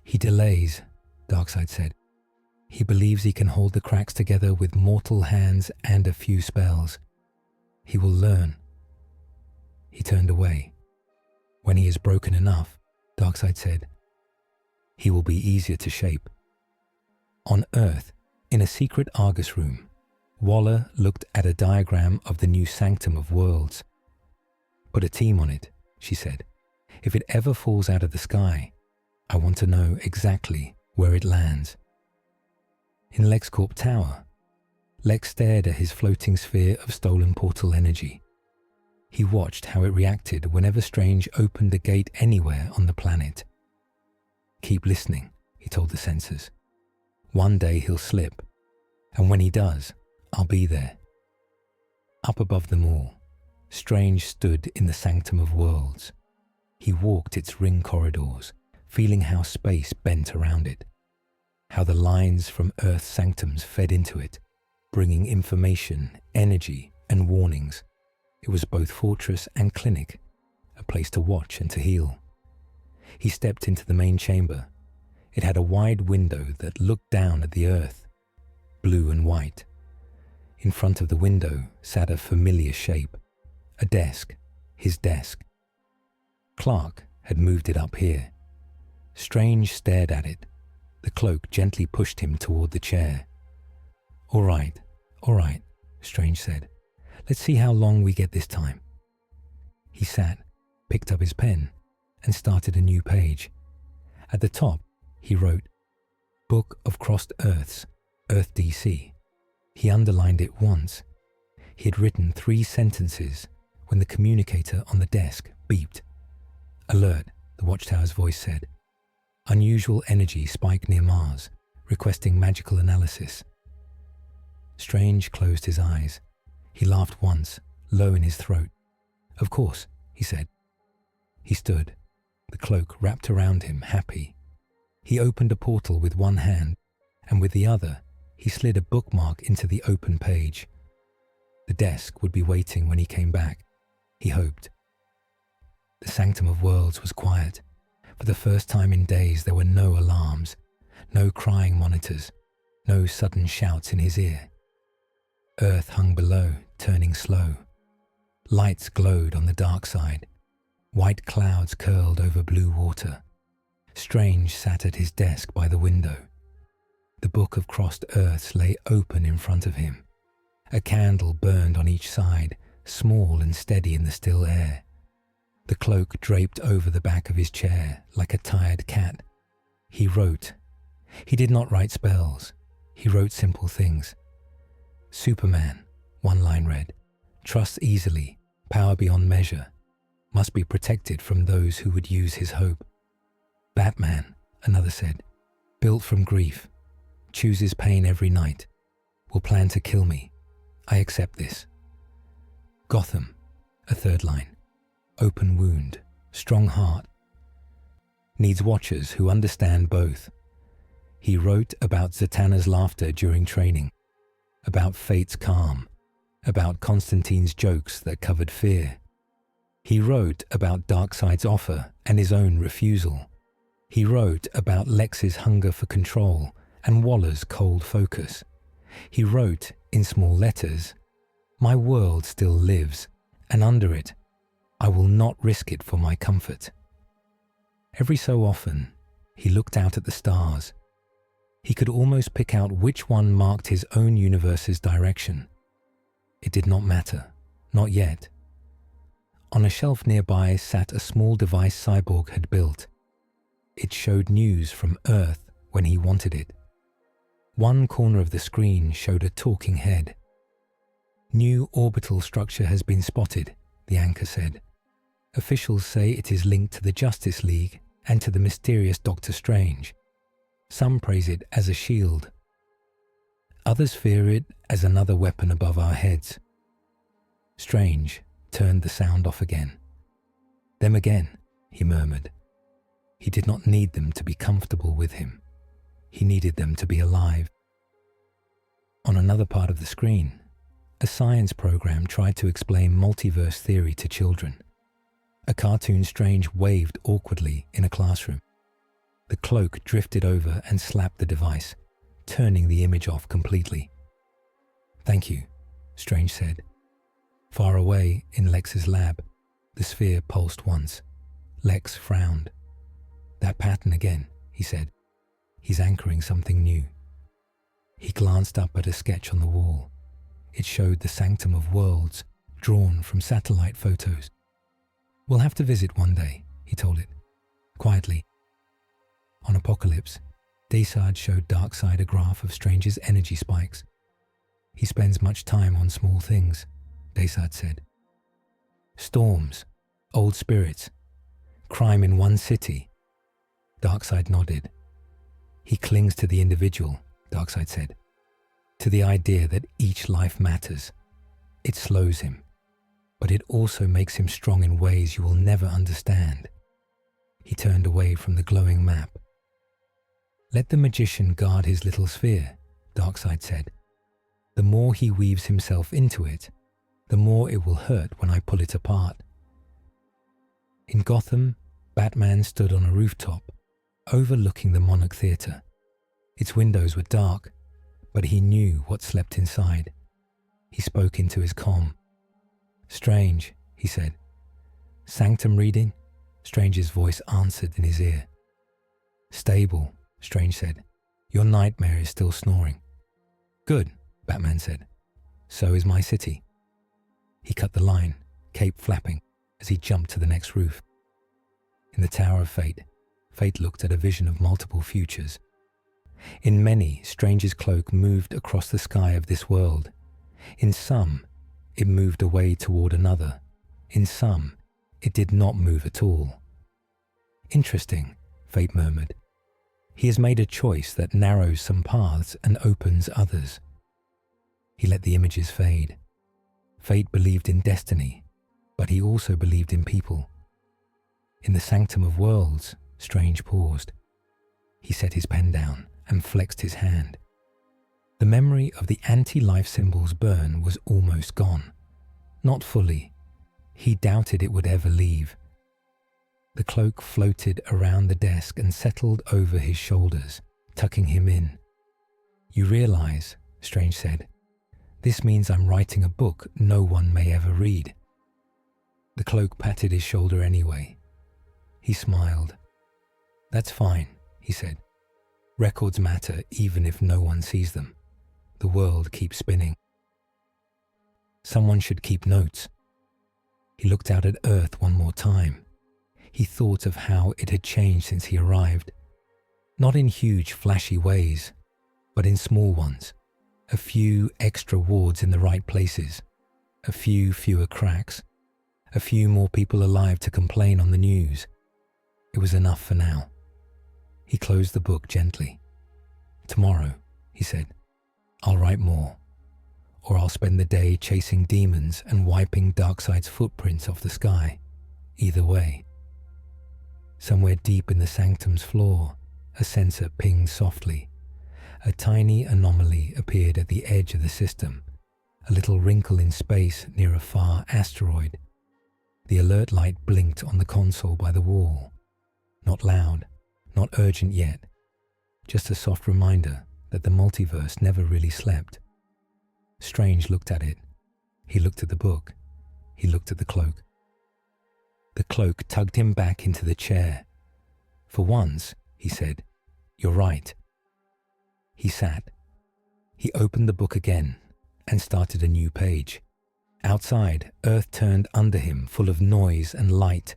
"He delays," Darkseid said. "He believes he can hold the cracks together with mortal hands and a few spells. He will learn." He turned away. "When he is broken enough," Darkseid said, "he will be easier to shape." On Earth, in a secret Argus room, Waller looked at a diagram of the new Sanctum of Worlds. "Put a team on it," she said. "If it ever falls out of the sky, I want to know exactly where it lands." In LexCorp Tower, Lex stared at his floating sphere of stolen portal energy. He watched how it reacted whenever Strange opened a gate anywhere on the planet. "Keep listening," he told the sensors. "One day he'll slip, and when he does, I'll be there." Up above them all, Strange stood in the Sanctum of Worlds. He walked its ring corridors, feeling how space bent around it, how the lines from Earth's sanctums fed into it, bringing information, energy, and warnings. It was both fortress and clinic, a place to watch and to heal. He stepped into the main chamber. It had a wide window that looked down at the Earth, blue and white. In front of the window sat a familiar shape, a desk, his desk. Clark had moved it up here. Strange stared at it. The cloak gently pushed him toward the chair. All right, Strange said. Let's see how long we get this time. He sat, picked up his pen, and started a new page. At the top, he wrote, Book of Crossed Earths, Earth DC. He underlined it once. He had written 3 sentences when the communicator on the desk beeped. Alert, the watchtower's voice said. Unusual energy spike near Mars, requesting magical analysis. Strange closed his eyes. He laughed once, low in his throat. Of course, he said. He stood, the cloak wrapped around him, happy. He opened a portal with one hand, and with the other, he slid a bookmark into the open page. The desk would be waiting when he came back, he hoped. The Sanctum of Worlds was quiet. For the first time in days, there were no alarms, no crying monitors, no sudden shouts in his ear. Earth hung below, turning slow. Lights glowed on the dark side. White clouds curled over blue water. Strange sat at his desk by the window. The Book of Crossed Earths lay open in front of him. A candle burned on each side, small and steady in the still air. The cloak draped over the back of his chair like a tired cat. He wrote. He did not write spells. He wrote simple things. Superman, one line read, trusts easily, power beyond measure, must be protected from those who would use his hope. Batman, another said, built from grief, chooses pain every night, will plan to kill me. I accept this. Gotham, a third line, open wound, strong heart, needs watchers who understand both. He wrote about Zatanna's laughter during training, about Fate's calm, about Constantine's jokes that covered fear. He wrote about Darkseid's offer and his own refusal. He wrote about Lex's hunger for control and Waller's cold focus. He wrote, in small letters, My world still lives, and under it, I will not risk it for my comfort. Every so often, he looked out at the stars. He could almost pick out which one marked his own universe's direction. It did not matter, not yet. On a shelf nearby sat a small device Cyborg had built. It showed news from Earth when he wanted it. One corner of the screen showed a talking head. New orbital structure has been spotted, the anchor said. Officials say it is linked to the Justice League and to the mysterious Doctor Strange. Some praise it as a shield. Others fear it as another weapon above our heads. Strange turned the sound off again. Them again, he murmured. He did not need them to be comfortable with him. He needed them to be alive. On another part of the screen, a science program tried to explain multiverse theory to children. A cartoon Strange waved awkwardly in a classroom. The cloak drifted over and slapped the device, turning the image off completely. Thank you, Strange said. Far away in Lex's lab, the sphere pulsed once. Lex frowned. That pattern again, he said. He's anchoring something new. He glanced up at a sketch on the wall. It showed the Sanctum of Worlds, drawn from satellite photos. We'll have to visit one day, he told it, quietly. On Apocalypse, Desard showed Darkseid a graph of Strange's energy spikes. He spends much time on small things, Desard said. Storms, old spirits, crime in one city. Darkseid nodded. He clings to the individual, Darkseid said, to the idea that each life matters. It slows him, but it also makes him strong in ways you will never understand. He turned away from the glowing map. Let the magician guard his little sphere, Darkseid said. The more he weaves himself into it, the more it will hurt when I pull it apart. In Gotham, Batman stood on a rooftop, overlooking the Monarch Theatre. Its windows were dark, but he knew what slept inside. He spoke into his comm. Strange, he said. Sanctum reading? Strange's voice answered in his ear. Stable, Strange said. Your nightmare is still snoring. Good, Batman said. So is my city. He cut the line, cape flapping, as he jumped to the next roof. In the Tower of Fate, Fate looked at a vision of multiple futures. In many, Strange's cloak moved across the sky of this world. In some, it moved away toward another. In some, it did not move at all. Interesting, Fate murmured. He has made a choice that narrows some paths and opens others. He let the images fade. Fate believed in destiny, but he also believed in people. In the Sanctum of Worlds, Strange paused. He set his pen down and flexed his hand. The memory of the anti-life symbol's burn was almost gone. Not fully. He doubted it would ever leave. The cloak floated around the desk and settled over his shoulders, tucking him in. You realize, Strange said, this means I'm writing a book no one may ever read. The cloak patted his shoulder anyway. He smiled. That's fine, he said. Records matter even if no one sees them. The world keeps spinning. Someone should keep notes. He looked out at Earth one more time. He thought of how it had changed since he arrived. Not in huge, flashy ways, but in small ones. A few extra wards in the right places. A few fewer cracks. A few more people alive to complain on the news. It was enough for now. He closed the book gently. Tomorrow, he said, I'll write more. Or I'll spend the day chasing demons and wiping Darkseid's footprints off the sky. Either way. Somewhere deep in the sanctum's floor, a sensor pinged softly. A tiny anomaly appeared at the edge of the system, a little wrinkle in space near a far asteroid. The alert light blinked on the console by the wall. Not loud, not urgent yet, just a soft reminder that the multiverse never really slept. Strange looked at it. He looked at the book. He looked at the cloak. The cloak tugged him back into the chair. For once, he said, you're right. He sat. He opened the book again and started a new page. Outside, Earth turned under him, full of noise and light,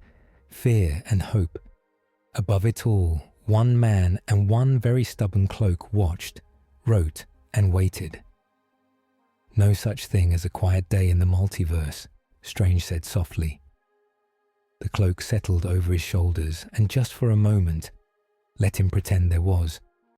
fear and hope. Above it all, one man and one very stubborn cloak watched, wrote, and waited. No such thing as a quiet day in the multiverse, Strange said softly. The cloak settled over his shoulders, and just for a moment, let him pretend there was.